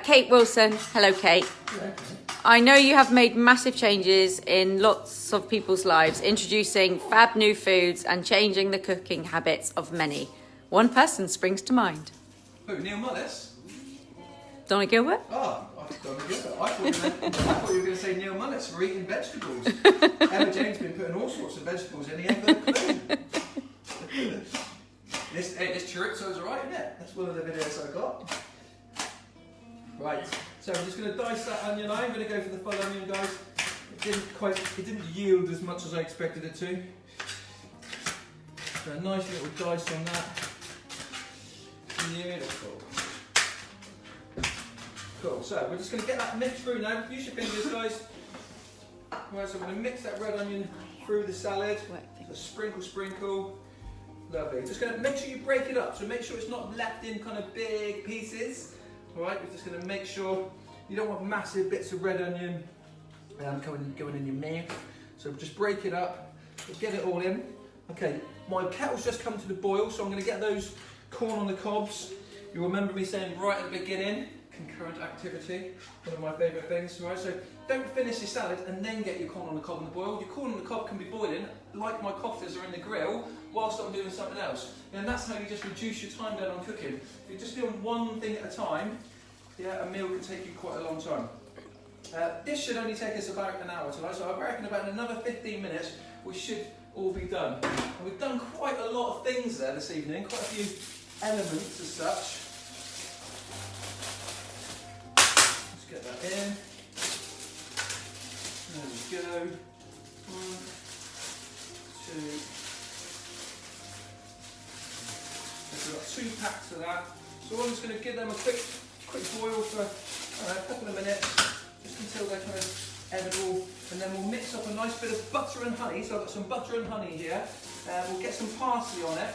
Kate Wilson, hello Kate. Yeah. I know you have made massive changes in lots of people's lives, introducing fab new foods and changing the cooking habits of many. One person springs to mind. Who, Neil Mullis? Donna Gilbert? Oh, I don't know. I thought you were going to say Neil Mullis for eating vegetables. Emma Jane's been putting all sorts of vegetables in, he ain't got a clue. This chorizo's alright, isn't it? That's one of the videos I got. Right, so I'm just going to dice that onion. I'm going to go for the full onion, guys. It didn't yield as much as I expected it to. So a nice little dice on that. Beautiful. Cool, so we're just going to get that mixed through now. Use your fingers, guys. Right, so I'm going to mix that red onion through the salad. So sprinkle. Lovely. Just going to make sure you break it up. So make sure it's not left in kind of big pieces. Alright, we're just going to make sure you don't want massive bits of red onion going in your mouth. So just break it up, get it all in. Okay, my kettle's just come to the boil, so I'm going to get those corn on the cobs. You'll remember me saying right at the beginning, concurrent activity, one of my favourite things. Right, so don't finish your salad and then get your corn on the cob in the boil. Your corn on the cob can be boiling, like my koftas are in the grill, whilst I'm doing something else. And that's how you just reduce your time down on cooking. If you're just doing one thing at a time, yeah, a meal can take you quite a long time. This should only take us about an hour tonight, so I reckon about another 15 minutes we should all be done. And we've done quite a lot of things there this evening, quite a few elements as such. Let's get that in. There we go. 1, 2. We've got 2 packs of that. So I'm just going to give them a quick boil for a couple of minutes, just until they're kind of edible, and then we'll mix up a nice bit of butter and honey. So I've got some butter and honey here. We'll get some parsley on it.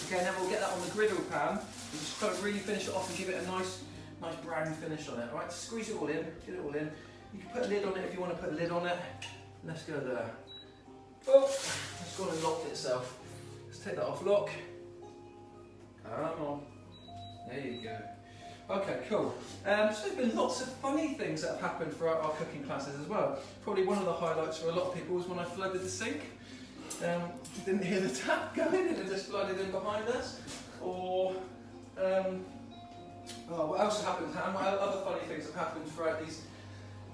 Okay, and then we'll get that on the griddle pan. We'll just kind of really finish it off and give it a nice brown finish on it. All right, squeeze it all in, get it all in. You can put a lid on it if you want to put a lid on it. Let's go there. Oh, it's gone and locked itself. Let's take that off lock. Come on. There you go. Okay, cool. So there's been lots of funny things that have happened throughout our cooking classes as well. Probably one of the highlights for a lot of people was when I flooded the sink. Didn't hear the tap going and it just flooded in behind us. Or, what else has happened, Han? What other funny things have happened throughout these,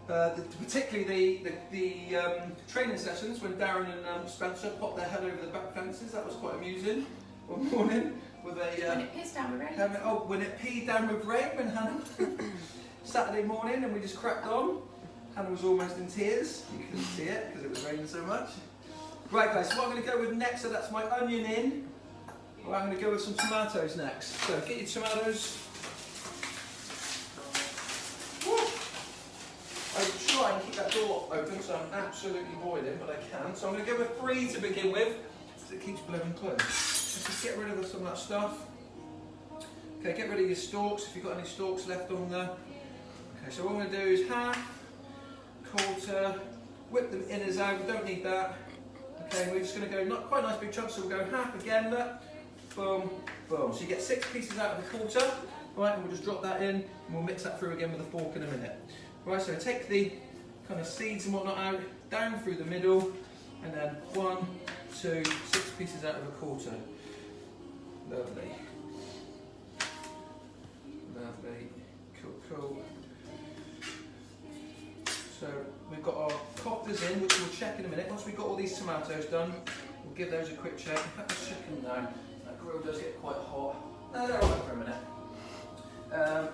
particularly the training sessions when Darren and Spencer popped their head over the back fences. That was quite amusing one morning. With a, when it pissed down with rain. When it peed down with rain, when Hannah Saturday morning, and we just cracked on. Hannah was almost in tears. You couldn't see it because it was raining so much. Right, guys. So what I'm going to go with next, so that's my onion in. Well, I'm going to go with some tomatoes next. So get your tomatoes. Woo. I try and keep that door open, so I'm absolutely boiling, but I can. So I'm going to go with 3 to begin with, because it keeps blowing close. Just get rid of some of that stuff. Okay, get rid of your stalks if you've got any stalks left on there. Okay, so what I'm going to do is half, quarter, whip them in as out, we don't need that. Okay, we're just going to go not quite nice big chunks, so we'll go half again, look. Boom, boom. So you get 6 pieces out of the quarter, right, and we'll just drop that in, and we'll mix that through again with a fork in a minute. Right, so take the kind of seeds and whatnot out, down through the middle, and then 1, 2, 6 pieces out of a quarter. Lovely. Lovely. Cool, cool. So we've got our cotters in, which we'll check in a minute. Once we've got all these tomatoes done, we'll give those a quick check. In fact, let's check them now. That grill does get quite hot. No, they're alright for a minute.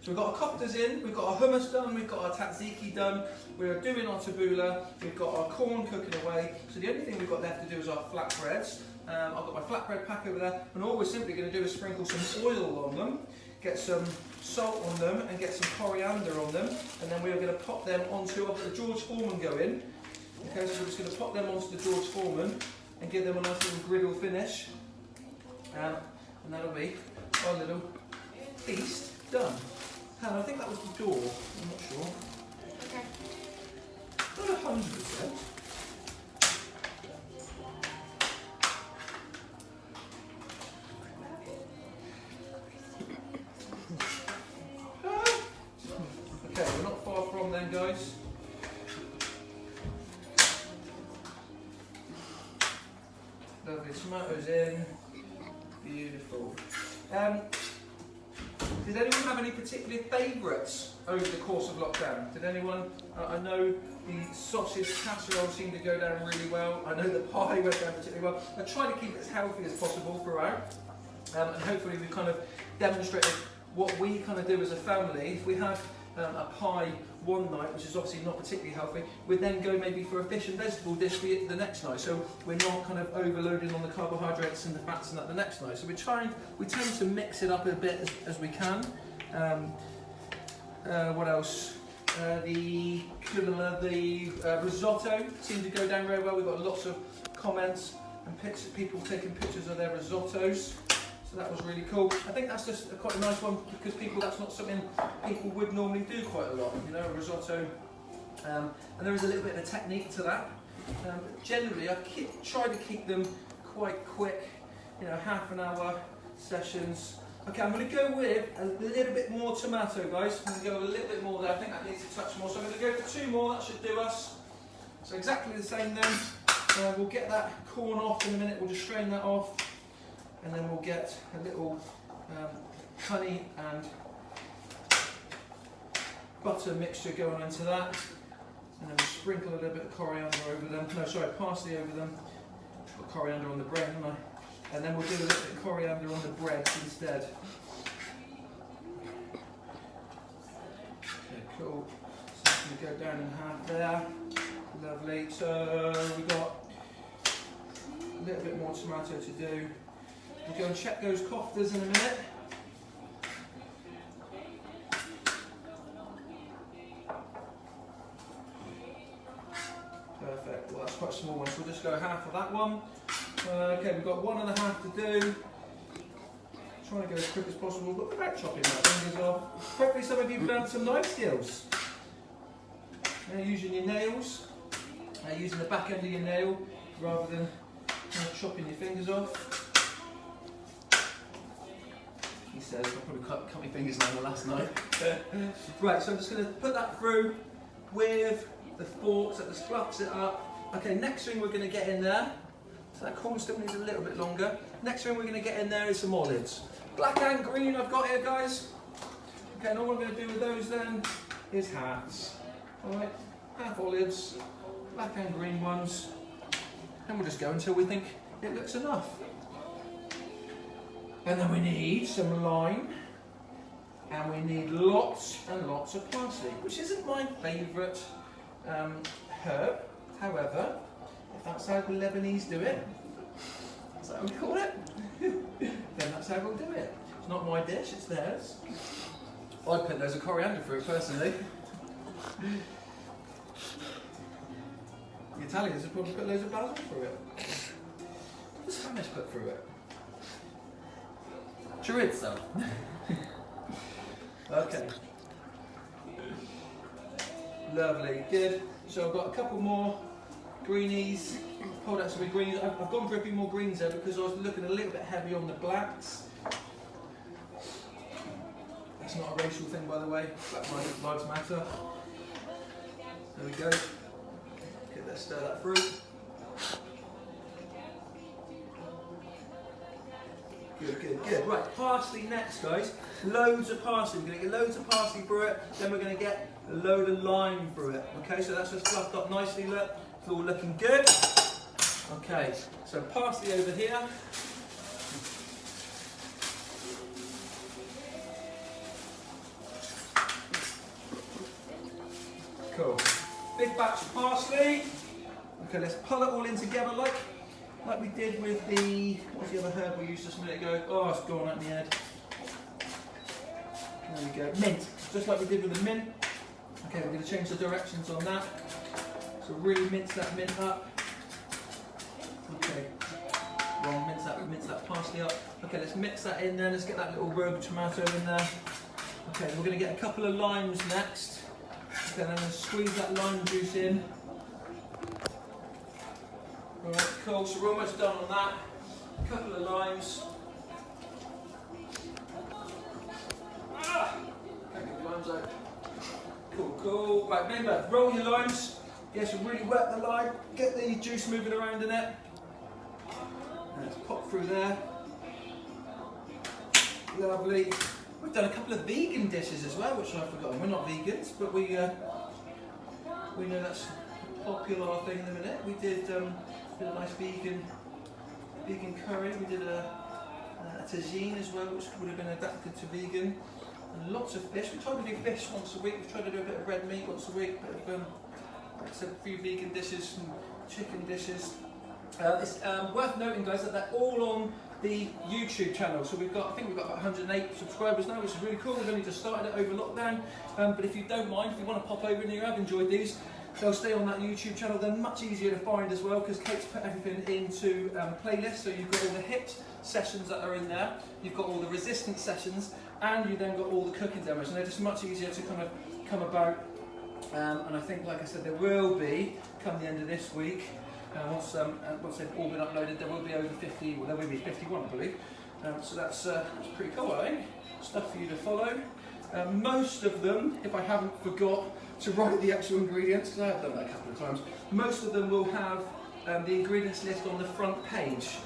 So we've got our koftas in, we've got our hummus done, we've got our tzatziki done, we're doing our tabbouleh, we've got our corn cooking away. So the only thing we've got left to do is our flatbreads. I've got my flatbread pack over there, and all we're simply going to do is sprinkle some oil on them, get some salt on them, and get some coriander on them, and then we're going to pop them onto the George Foreman going. Okay, so we're just going to pop them onto the George Foreman and give them a nice little griddle finish, and that'll be our little feast done. Hannah, I think that was the door. I'm not sure. Okay. Not 100%. Okay, we're not far from then, guys. Lovely tomatoes in. Beautiful. Did anyone have any particular favourites over the course of lockdown? Did anyone? I know the sausage casserole seemed to go down really well. I know the pie went down particularly well. I try to keep it as healthy as possible throughout, and hopefully we've kind of demonstrated what we kind of do as a family. If we have a pie one night, which is obviously not particularly healthy, we'd then go maybe for a fish and vegetable dish the next night. So we're not kind of overloading on the carbohydrates and the fats and that the next night. So we tend to mix it up a bit as we can. What else? The risotto seemed to go down very well. We've got lots of comments and people taking pictures of their risottos. So that was really cool. I think that's just quite a nice one because that's not something people would normally do quite a lot, you know, a risotto. And there is a little bit of a technique to that. But generally, I try to keep them quite quick, you know, half an hour sessions. Okay, I'm going to go with a little bit more tomato, guys. I'm going to go a little bit more there. I think that needs a touch more. So I'm going to go for 2 more. That should do us. So exactly the same then. We'll get that corn off in a minute. We'll just strain that off. And then we'll get a little honey and butter mixture going into that. And then we'll sprinkle a little bit of coriander over them. No, sorry, parsley over them. Put coriander on the bread, haven't I? And then we'll do a little bit of coriander on the bread instead. Okay, cool. So it's going to go down in half there. Lovely. So we've got a little bit more tomato to do. We'll go and check those koftas in a minute. Perfect. Well, that's quite a small one, so we'll just go half of that one. Okay, we've got 1.5 to do. Trying to go as quick as possible, but without chopping my fingers off. Hopefully some of you found some knife skills. Using your nails, using the back end of your nail rather than chopping your fingers off. He says, I probably cut my fingers down the last night. Right, so I'm just going to put that through with the forks, that just fluffs it up. Okay, next thing we're going to get in there, so that corn still needs a little bit longer. Next thing we're going to get in there is some olives. Black and green I've got here, guys. Okay, and all I'm going to do with those then is halves. Alright, half olives, black and green ones, and we'll just go until we think it looks enough. And then we need some lime, and we need lots and lots of parsley, which isn't my favourite herb. However, if that's how the Lebanese do it, is that what we call it? Then that's how we'll do it. It's not my dish, it's theirs. I'd put loads of coriander through it personally. The Italians would probably put loads of basil through it. What does Spanish put through it? Chorizo. Okay. Lovely, good. So I've got a couple more greenies. Pulled out some greens. I've gone for a few more greens there because I was looking a little bit heavy on the blacks. That's not a racial thing, by the way. Black lives matter. There we go. let's stir that through. Good, good, good. Right, parsley next, guys. Loads of parsley. We're going to get loads of parsley through it. Then we're going to get a load of lime through it. Okay, so that's just fluffed up nicely. Look, it's all looking good. Okay, so parsley over here. Cool. Big batch of parsley. Okay, let's pull it all in together like we did with the, what's the other herb we used just a minute ago? Oh, it's gone out my head. There we go. Mint. Just like we did with the mint. Okay, we're going to change the directions on that. So really mince that mint up. Okay. Wrong, mince that parsley up. Okay, let's mix that in there. Let's get that little rogue tomato in there. Okay, we're going to get a couple of limes next. Okay, then I'm going to squeeze that lime juice in. Alright, cool, so we're almost done on that. A couple of limes. Can't get the limes out. Cool, cool. Right, remember, roll your limes. Yes, really wet the lime. Get the juice moving around in it. And let's pop through there. Lovely. We've done a couple of vegan dishes as well, which I've forgotten. We're not vegans, but we know that's a popular thing in a minute. We did a nice vegan curry. We did a tagine as well, which would have been adapted to vegan. And lots of fish. We try to do fish once a week. We try to do a bit of red meat once a week. But like I said, a few vegan dishes and chicken dishes. It's worth noting, guys, that they're all on the YouTube channel. So I think we've got about 108 subscribers now, which is really cool. We've only just started it over lockdown. But if you don't mind, if you want to pop over and you have enjoyed these, they'll stay on that YouTube channel. They're much easier to find as well because Kate's put everything into playlists. So you've got all the hit sessions that are in there. You've got all the resistance sessions, and you then got all the cooking demos. And they're just much easier to kind of come about. And I think, like I said, there will be, come the end of this week, once they've all been uploaded, there will be over 50, well there will be 51 I believe. So that's pretty cool, I think. Stuff for you to follow. Most of them, if I haven't forgot to write the actual ingredients, because I have done that a couple of times, most of them will have the ingredients list on the front page.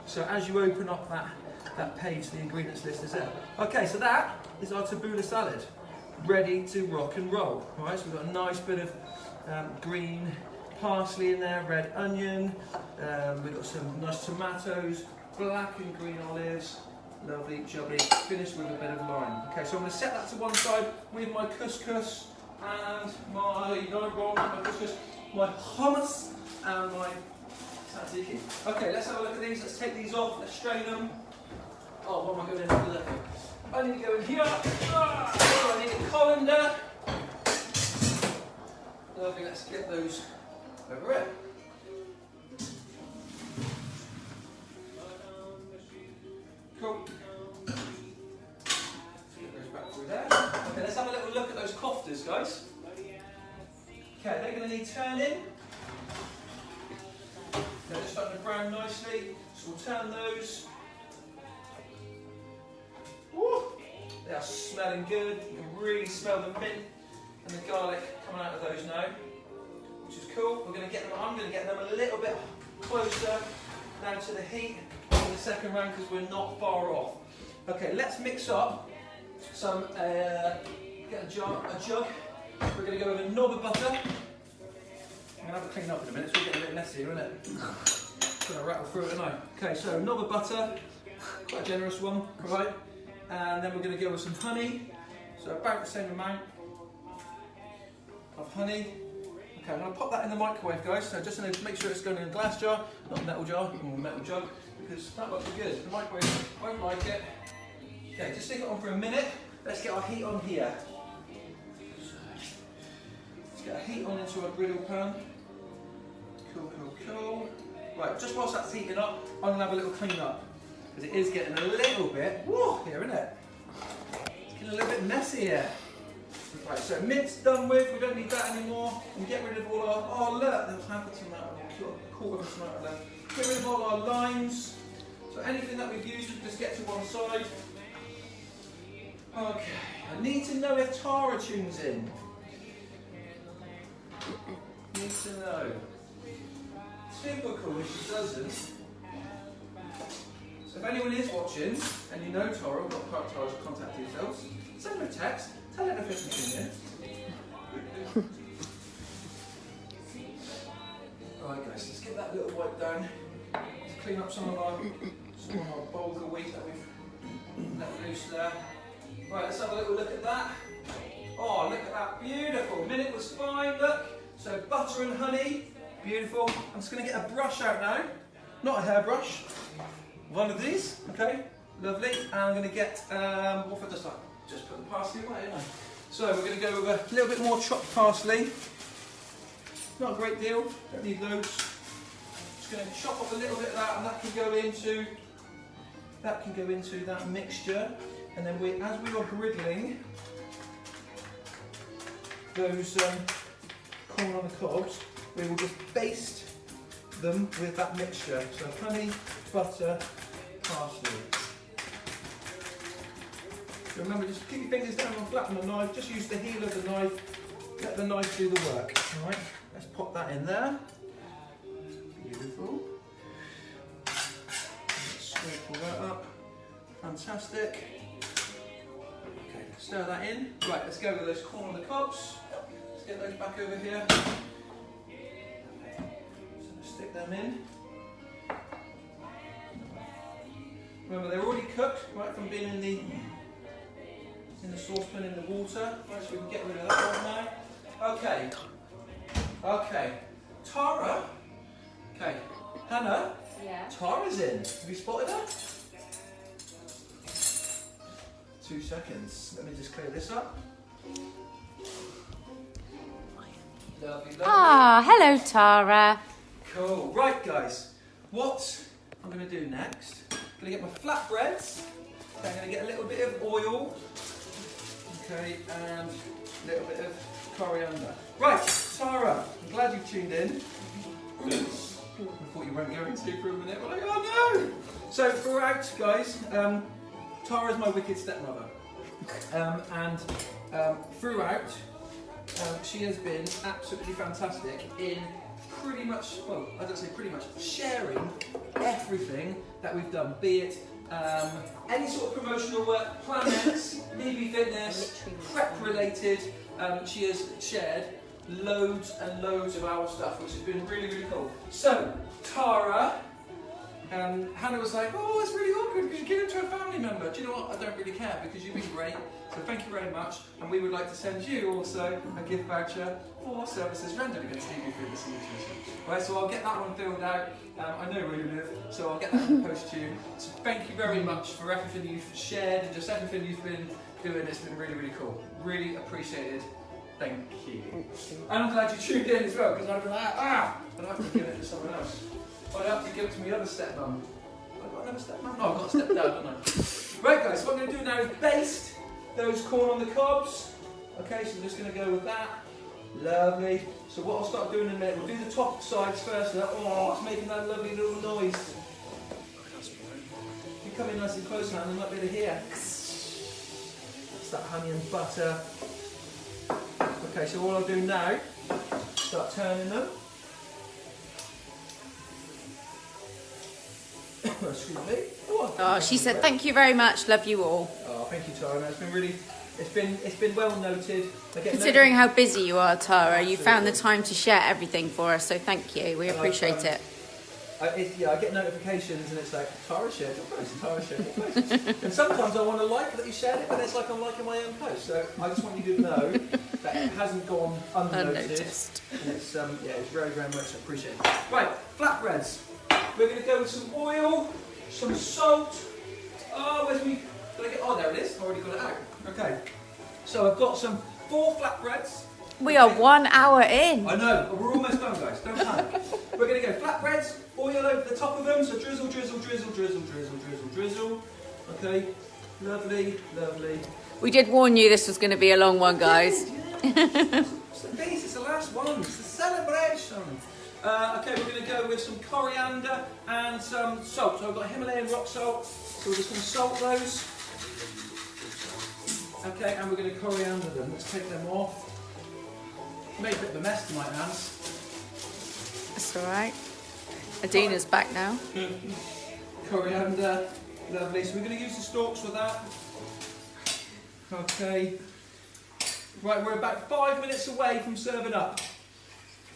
So as you open up that page, the ingredients list is there. Okay, so that is our tabbouleh salad, ready to rock and roll. All right, so we've got a nice bit of green parsley in there, red onion, we've got some nice tomatoes, black and green olives, lovely, jubbly, finished with a bit of lime. Okay, so I'm going to set that to one side with my couscous and my, my hummus and my tzatziki. Okay, let's have a look at these, let's take these off, let's strain them. Oh, what am I going to do with it? I need to go in here. Oh, I need a colander. Lovely, let's get those over it. Cool. Get those back through there. Okay, let's have a little look at those koftas, guys. Okay, they're going to need turning. They're just starting to brown nicely, so we'll turn those. Woo! They are smelling good. You can really smell the mint and the garlic coming out of those now, which is cool. We're going to get them. I'm going to get them a little bit closer now to the heat in the second round because we're not far off. Okay, let's mix up some. Get a jug. We're going to go with a knob of butter. I'm going to have to clean up in a minute. It's all getting a bit messy, isn't it? I'm going to rattle through it now. Okay, so knob of butter, quite a generous one, right? And then we're going to go with some honey, so about the same amount of honey. Okay, I'm going to pop that in the microwave, guys, so just to make sure it's going in a glass jar, not a metal jar, or a metal jug, because that won't be good. The microwave won't like it. Okay, just stick it on for a minute. Let's get our heat on here. Let's get our heat on into a griddle pan. Cool, cool, cool. Right, just whilst that's heating up, I'm going to have a little clean up. Because it is getting a little bit, here, isn't it? It's getting a little bit messy here. Right, so mint's done with, we don't need that anymore. And get rid of all our, oh look, there's half a tomato, a quarter of a tomato left. Get rid of all our limes. So anything that we've used, we can just get to one side. Okay, I need to know if Tara tunes in. Need to know. Typical if she doesn't. So if anyone is watching and you know Tara, we've got Tara's contact details, send her a text, tell her to fit me in. Alright guys, let's get that little wipe down to clean up some of our bulgur wheat that we've let loose there. Right, let's have a little look at that. Oh, look at that, beautiful. Minute was fine, look. So butter and honey, beautiful. I'm just going to get a brush out now, not a hairbrush. One of these, okay, lovely. And I'm going to get, what for just like, just put the parsley away, didn't I? So we're going to go with a little bit more chopped parsley. Not a great deal, don't need loads. Just going to chop up a little bit of that, and that can go into that mixture. And then as we are griddling those corn on the cobs, we will just baste them with that mixture. So honey, butter, parsley. So remember, just keep your fingers down and flatten the knife, just use the heel of the knife, let the knife do the work. Alright, let's pop that in there. Beautiful. Let's scrape all that up. Fantastic. Okay, stir that in. Right, let's go with those corn on the cobs. Let's get those back over here. So stick them in. Remember, they're already cooked, right, from being in the saucepan in the water. Right, so we can get rid of that one now. Okay. Okay. Tara. Okay. Hannah. Yeah. Tara's in. Have you spotted her? 2 seconds. Let me just clear this up. Lovely, lovely. Ah, hello, Tara. Cool. Right, guys. What I'm going to do next, I'm going to get my flatbreads. Okay, I'm going to get a little bit of oil. Okay, and a little bit of coriander. Right, Tara, I'm glad you tuned in. I thought you weren't going to for a minute. I'm like, oh no! So throughout, guys, Tara's my wicked stepmother. And throughout, she has been absolutely fantastic in pretty much, well, I don't say pretty much, sharing everything that we've done, be it any sort of promotional work, planets, BB Fitness, prep related. She has shared loads and loads of our stuff, which has been really, really cool. So, Tara, Hannah was like, oh, it's really awkward because you give it to a family member. Do you know what? I don't really care because you've been great. So thank you very much. And we would like to send you also a gift voucher for services rendered against BB Fitness and nutrition. Right, so I'll get that one filled out. I know where you live, so I'll get that in the post to you. So thank you very much for everything you've shared and just everything you've been doing. It's been really, really cool. Really appreciated. Thank you. And I'm glad you tuned in as well, because I'd be like, I'd have to give it to someone else. I'd have to give it to my other stepmum. I've got another stepmum? No, I've got a stepdad, haven't I? Right guys, so what I'm going to do now is baste those corn on the cobs. Okay, so I'm just going to go with that. Lovely. So what I'll start doing in a minute, we'll do the top sides first. Oh, it's making that lovely little noise. If you come in nice and close now, you might be able to hear. It's that honey and butter. Okay, so all I'll do now, start turning them. Excuse me. Oh, she said, thank you very much, love you all. Oh, thank you, Tara. It's been really, it's been well noted. Considering how busy you are, Tara, you found the time to share everything for us, so thank you. We appreciate it. I get notifications and it's like, Tara shared your post, Tara shared your post. And sometimes I want to like that you shared it, but it's like I'm liking my own post. So I just want you to know that it hasn't gone unnoticed. And it's, it's very, very much appreciated. Right, flatbreads. We're going to go with some oil, some salt. Oh, where's me? Did I get? Oh, there it is. I already got it out. Okay. So I've got some 4 flatbreads. We are 1 hour in. I know, but we're almost done, guys. Don't panic. We're going to go flatbreads, oil over the top of them. So drizzle, drizzle, drizzle, drizzle, drizzle, drizzle, drizzle. Okay. Lovely, lovely. We did warn you this was going to be a long one, guys. It's the base. It's the last one. It's the celebration. Okay, we're going to go with some coriander and some salt. So I've got Himalayan rock salt, so we're just going to salt those. Okay, and we're going to coriander them. Let's take them off. Made a bit of a mess to my hands. That's all right. Adina's back now. Coriander, lovely. So we're going to use the stalks for that. Okay. Right, we're about 5 minutes away from serving up.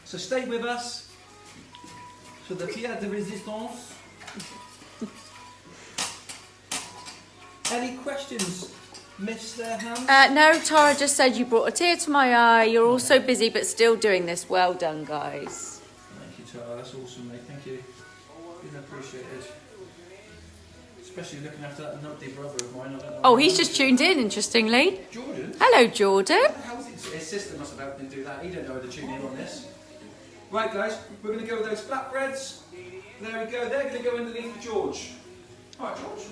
So stay with us. So the pied de résistance. Any questions, Miss Hans? No, Tara just said you brought a tear to my eye. You're all so busy but still doing this. Well done, guys. Thank you, Tara. That's awesome, mate. Thank you. Really appreciated. Especially looking after that nutty brother of mine. I don't know. Oh, he's just tuned in, interestingly. Jordan? Hello, Jordan. How's it? His sister must have helped him do that. He don't know how to tune in on this. Right, guys, we're going to go with those flatbreads. There we go. They're going to go underneath George. All right, George.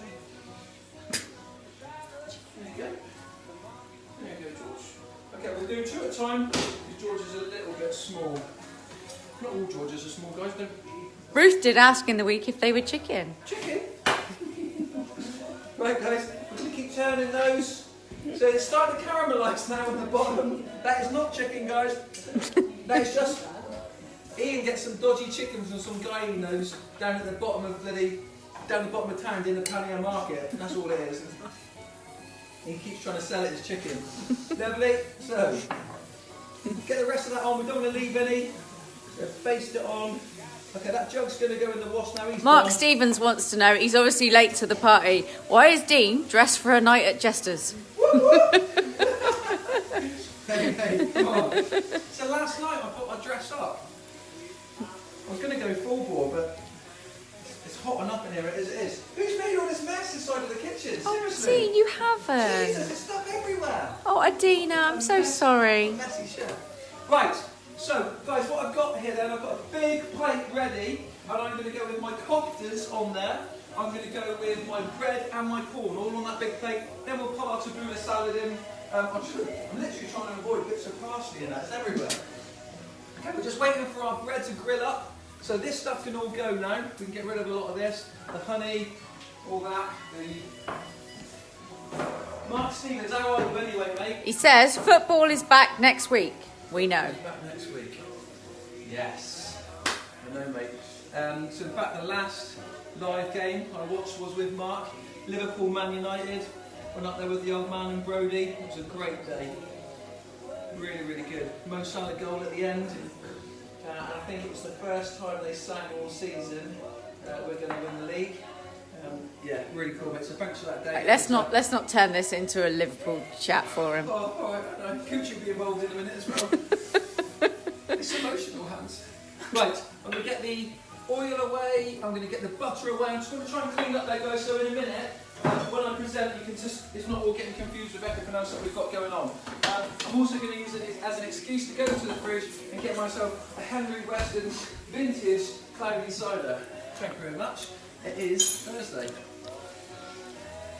There you go. There you go, George. Okay, we'll do 2 at a time because George is a little bit small. Not all Georges are small, guys. Don't. Ruth did ask in the week if they were chicken. Chicken. Right, guys, we're going to keep turning those. So it's starting to caramelise now at the bottom. That is not chicken, guys. That is just Ian gets some dodgy chickens from some guy he knows down at the bottom of town in the Pannier market. That's all it is. He keeps trying to sell it as chicken. Lovely. So get the rest of that on. We don't want to leave any. So baste it on. Okay, that jug's going to go in the wash now. Mark Stevens wants to know, he's obviously late to the party, why is Dean dressed for a night at Jester's? Hey, come on. So last night I thought I'd dress up. I was going to go full bore, but it's hot enough in here as it is. Who's made all this mess inside of the kitchen? Oh, Seriously? Dean, you haven't. Jesus, there's stuff everywhere. Oh, Adina, I'm so sorry. Messy shit. Right, so guys, what I've got here then, I've got a big plate ready, and I'm going to go with my cofters on there. I'm going to go with my bread and my corn, all on that big plate. Then we'll put our tabbouleh salad in. I'm literally trying to avoid bits of parsley in that, it's everywhere. Okay, we're just waiting for our bread to grill up. So this stuff can all go now. We can get rid of a lot of this. The honey, all that. Mark Stevens, how are you anyway, mate? He says football is back next week. We know. He's back next week. Yes. I know, mate. So in fact, the last live game I watched was with Mark. Liverpool Man United. Went up there with the old man and Brody. It was a great day. Really, really good. Mo Salah goal at the end. And I think it was the first time they sang all season. We're going to win the league. Yeah, really cool, mate. So thanks for that day. Right, let's not turn this into a Liverpool chat for him. Oh, all right. Cooch will be involved in a minute as well. It's emotional, Hans. Right, I'm going to get the oil away. I'm going to get the butter away. I'm just going to try and clean up there, guys. So in a minute, when I present, you can just, it's not all getting confused with everything else that we've got going on. I'm also going to use it as an excuse to go to the fridge and get myself a Henry Weston vintage cloudy cider. Thank you very much. It is Thursday.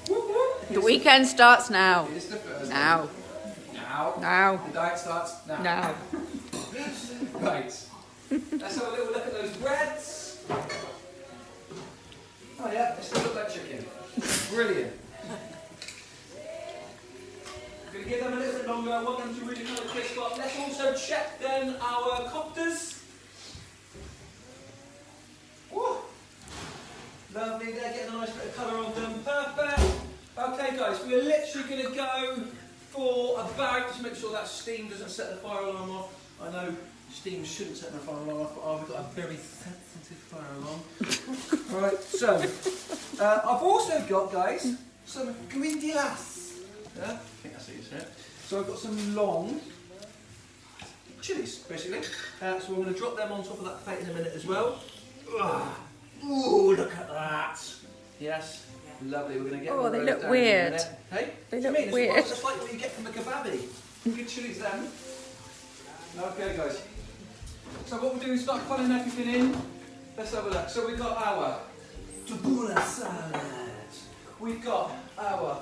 Whoop, whoop. The weekend starts now. It is the Thursday. Now. Now. The diet starts now. Now. Right. Let's have a little look at those breads. Oh yeah, they still look like chicken. Brilliant. Going to give them a little bit longer. I want them to really kind of crisp up. Let's also check then our cofters. Woo. Lovely, they're getting a nice bit of colour on them. Perfect. Okay guys, we're literally going to go for about, just make sure that steam doesn't set the fire alarm off. I know steam shouldn't set the fire alarm off, but we've got a very sensitive fire alarm. Right, so I've also got, guys, some grindilas. Yeah, I think that's how you say it. So I've got some long chilies, basically. So we're going to drop them on top of that plate in a minute as well. Ooh, look at that. Yes, lovely. We're going to get Oh, them they rolled look down weird. in a minute. Hey, They what do you look mean? weird. It's just like what you get from the kebabi. Good chilies then. Okay, guys. So what we'll do is start putting everything in. Let's have a look. So we've got our tabbouleh salad. We've got our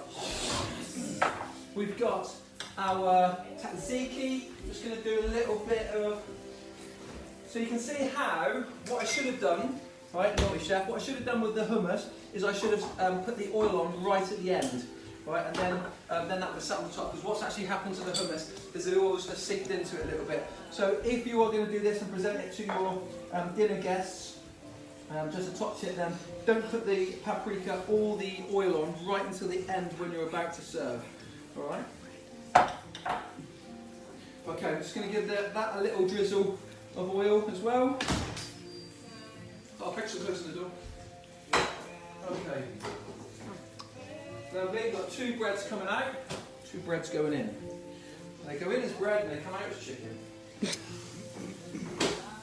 tzatziki. Just going to do a little bit of. So you can see how what I should have done. Right, naughty chef. What I should have done with the hummus is I should have put the oil on right at the end. right? And then that was sat on the top, because what's actually happened to the hummus is the oils have seeped into it a little bit. So if you are going to do this and present it to your dinner guests, just a top tip then, don't put the paprika or the oil on right until the end when you're about to serve, all right? Okay, I'm just going to give that a little drizzle of oil as well. I'll fix it close to the door. Okay. Lovely, got 2 breads coming out, 2 breads going in. They go in as bread and they come out as chicken.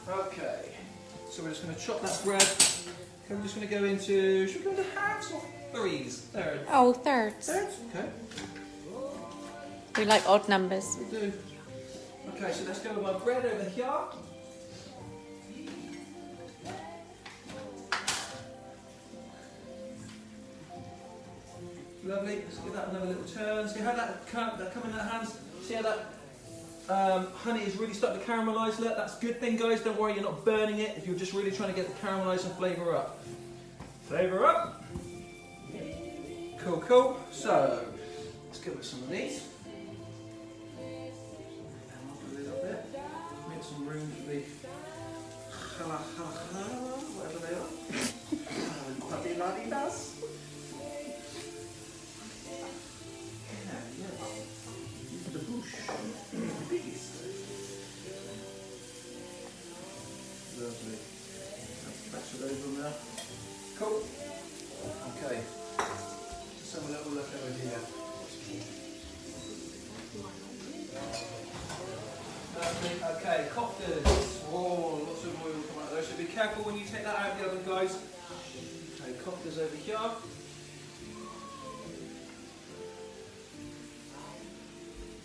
Okay, so we're just going to chop that bread. Okay, we're just going to go into, should we go into halves or threes? Thirds? Oh, thirds. Thirds? Okay. We like odd numbers. We do. Okay, so let's go with my bread over here. Lovely, let's give that another little turn. See how that come in that hands? See how that honey is really starting to caramelise? Look, that's a good thing, guys. Don't worry, you're not burning it if you're just really trying to get the caramelising flavour up. Flavour up. Cool, cool. So, let's give it some of these. A little bit. Make some room for the whatever they are. Patiladitas. The bush. Lovely. That's it over there. Cool. Okay. Let's have a little look over here. Lovely. Okay, koftas. Oh, lots of oil come out of those. So be careful when you take that out of the oven, guys. Okay, koftas over here.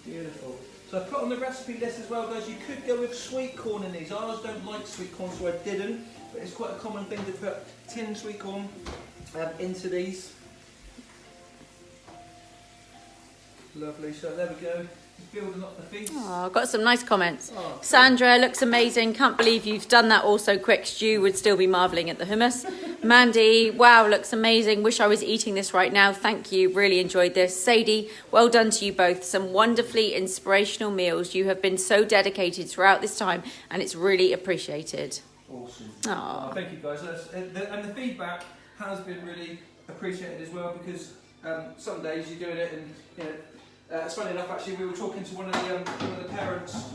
Beautiful. So I put on the recipe list as well, guys, you could go with sweet corn in these. Ours don't like sweet corn, so I didn't. But it's quite a common thing to put tinned sweet corn into these. Lovely, so there we go. Building up the feast. Oh, got some nice comments. Oh, Sandra, looks amazing. Can't believe you've done that all so quick. Stu would still be marvelling at the hummus. Mandy, wow, looks amazing. Wish I was eating this right now. Thank you. Really enjoyed this. Sadie, well done to you both. Some wonderfully inspirational meals. You have been so dedicated throughout this time, and it's really appreciated. Awesome. Oh, thank you, guys. And the feedback has been really appreciated as well, because some days you're doing it and, you know, it's funny enough, actually, we were talking to one of the parents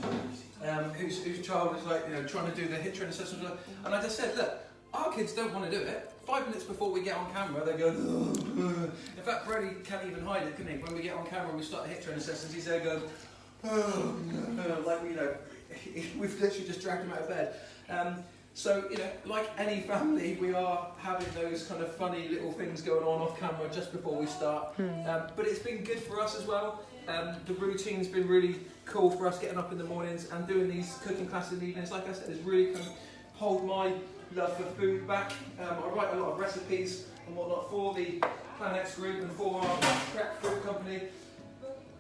whose child was, like, you know, trying to do the hit trend assessment, and I just said, look, our kids don't want to do it. 5 minutes before we get on camera, they go, ugh. In fact, Brady can't even hide it, can he? When we get on camera and we start the hit trend assessments, he's there going, like, you know, we've literally just dragged him out of bed. So, you know, like any family, we are having those kind of funny little things going on off camera just before we start. But it's been good for us as well. The routine's been really cool for us, getting up in the mornings and doing these cooking classes in the evenings. Like I said, it's really kind of hold my love for food back. I write a lot of recipes and whatnot for the Planets group and for our prep food company,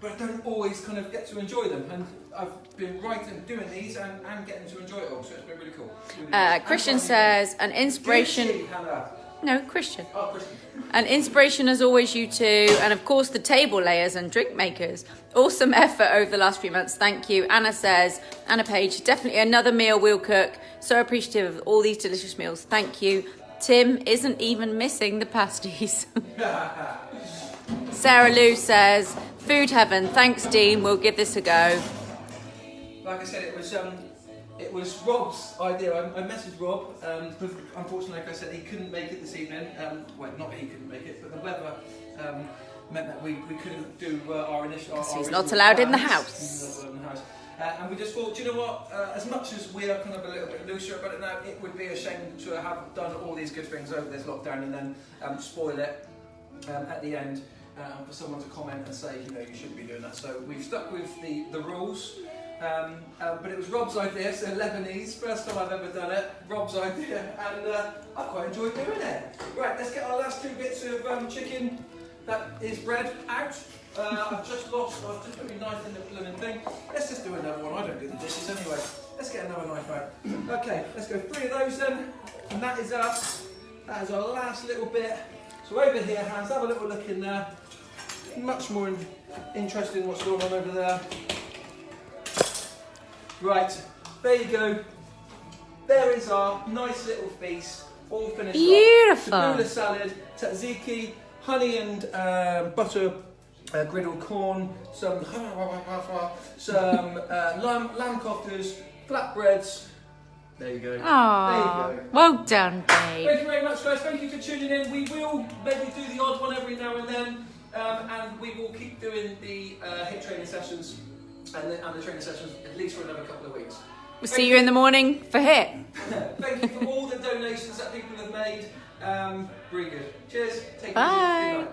but I don't always kind of get to enjoy them, and I've been writing, doing these and getting to enjoy it all, so it's been really cool. Really Christian says, an inspiration... No, Christian. Oh, Christian. An inspiration as always, you two, and of course the table layers and drink makers. Awesome effort over the last few months. Thank you. Anna says, Anna Page, definitely another meal we'll cook. So appreciative of all these delicious meals. Thank you. Tim isn't even missing the pasties. Sarah Lou says, food heaven. Thanks, Dean. We'll give this a go. Like I said, it was Rob's idea. I messaged Rob, but unfortunately, like I said, he couldn't make it this evening. Well, not he couldn't make it, but the weather meant that we couldn't do our initial... He's not allowed in the house. And we just thought, do you know what, as much as we are kind of a little bit looser about it now, it would be a shame to have done all these good things over this lockdown and then spoil it at the end for someone to comment and say, you know, you shouldn't be doing that. So we've stuck with the rules. But it was Rob's idea, so Lebanese, first time I've ever done it, Rob's idea, and I quite enjoyed doing it. Right, let's get our last 2 bits of chicken that is bread out. I've just put my knife in the blooming thing. Let's just do another one, I don't do the dishes anyway. Let's get another knife out. Okay, let's go 3 of those then, and that is us. That is our last little bit. So over here, Hans, have a little look in there. much more interested in what's going on over there. Right, there you go. There is our nice little feast, all finished Beautiful. off. Tabbouleh salad, tzatziki, honey and butter griddled corn, some lamb kofters, flatbreads. There you go. Oh, there you go. well done, babe. Thank you very much, guys. Thank you for tuning in. We will maybe do the odd one every now and then, and we will keep doing the HIIT training sessions and the training sessions at least for another couple of weeks. We'll see you in the morning for HIIT. Thank you for all the donations that people have made. Really good. Cheers. Take it easy. Bye. Good night.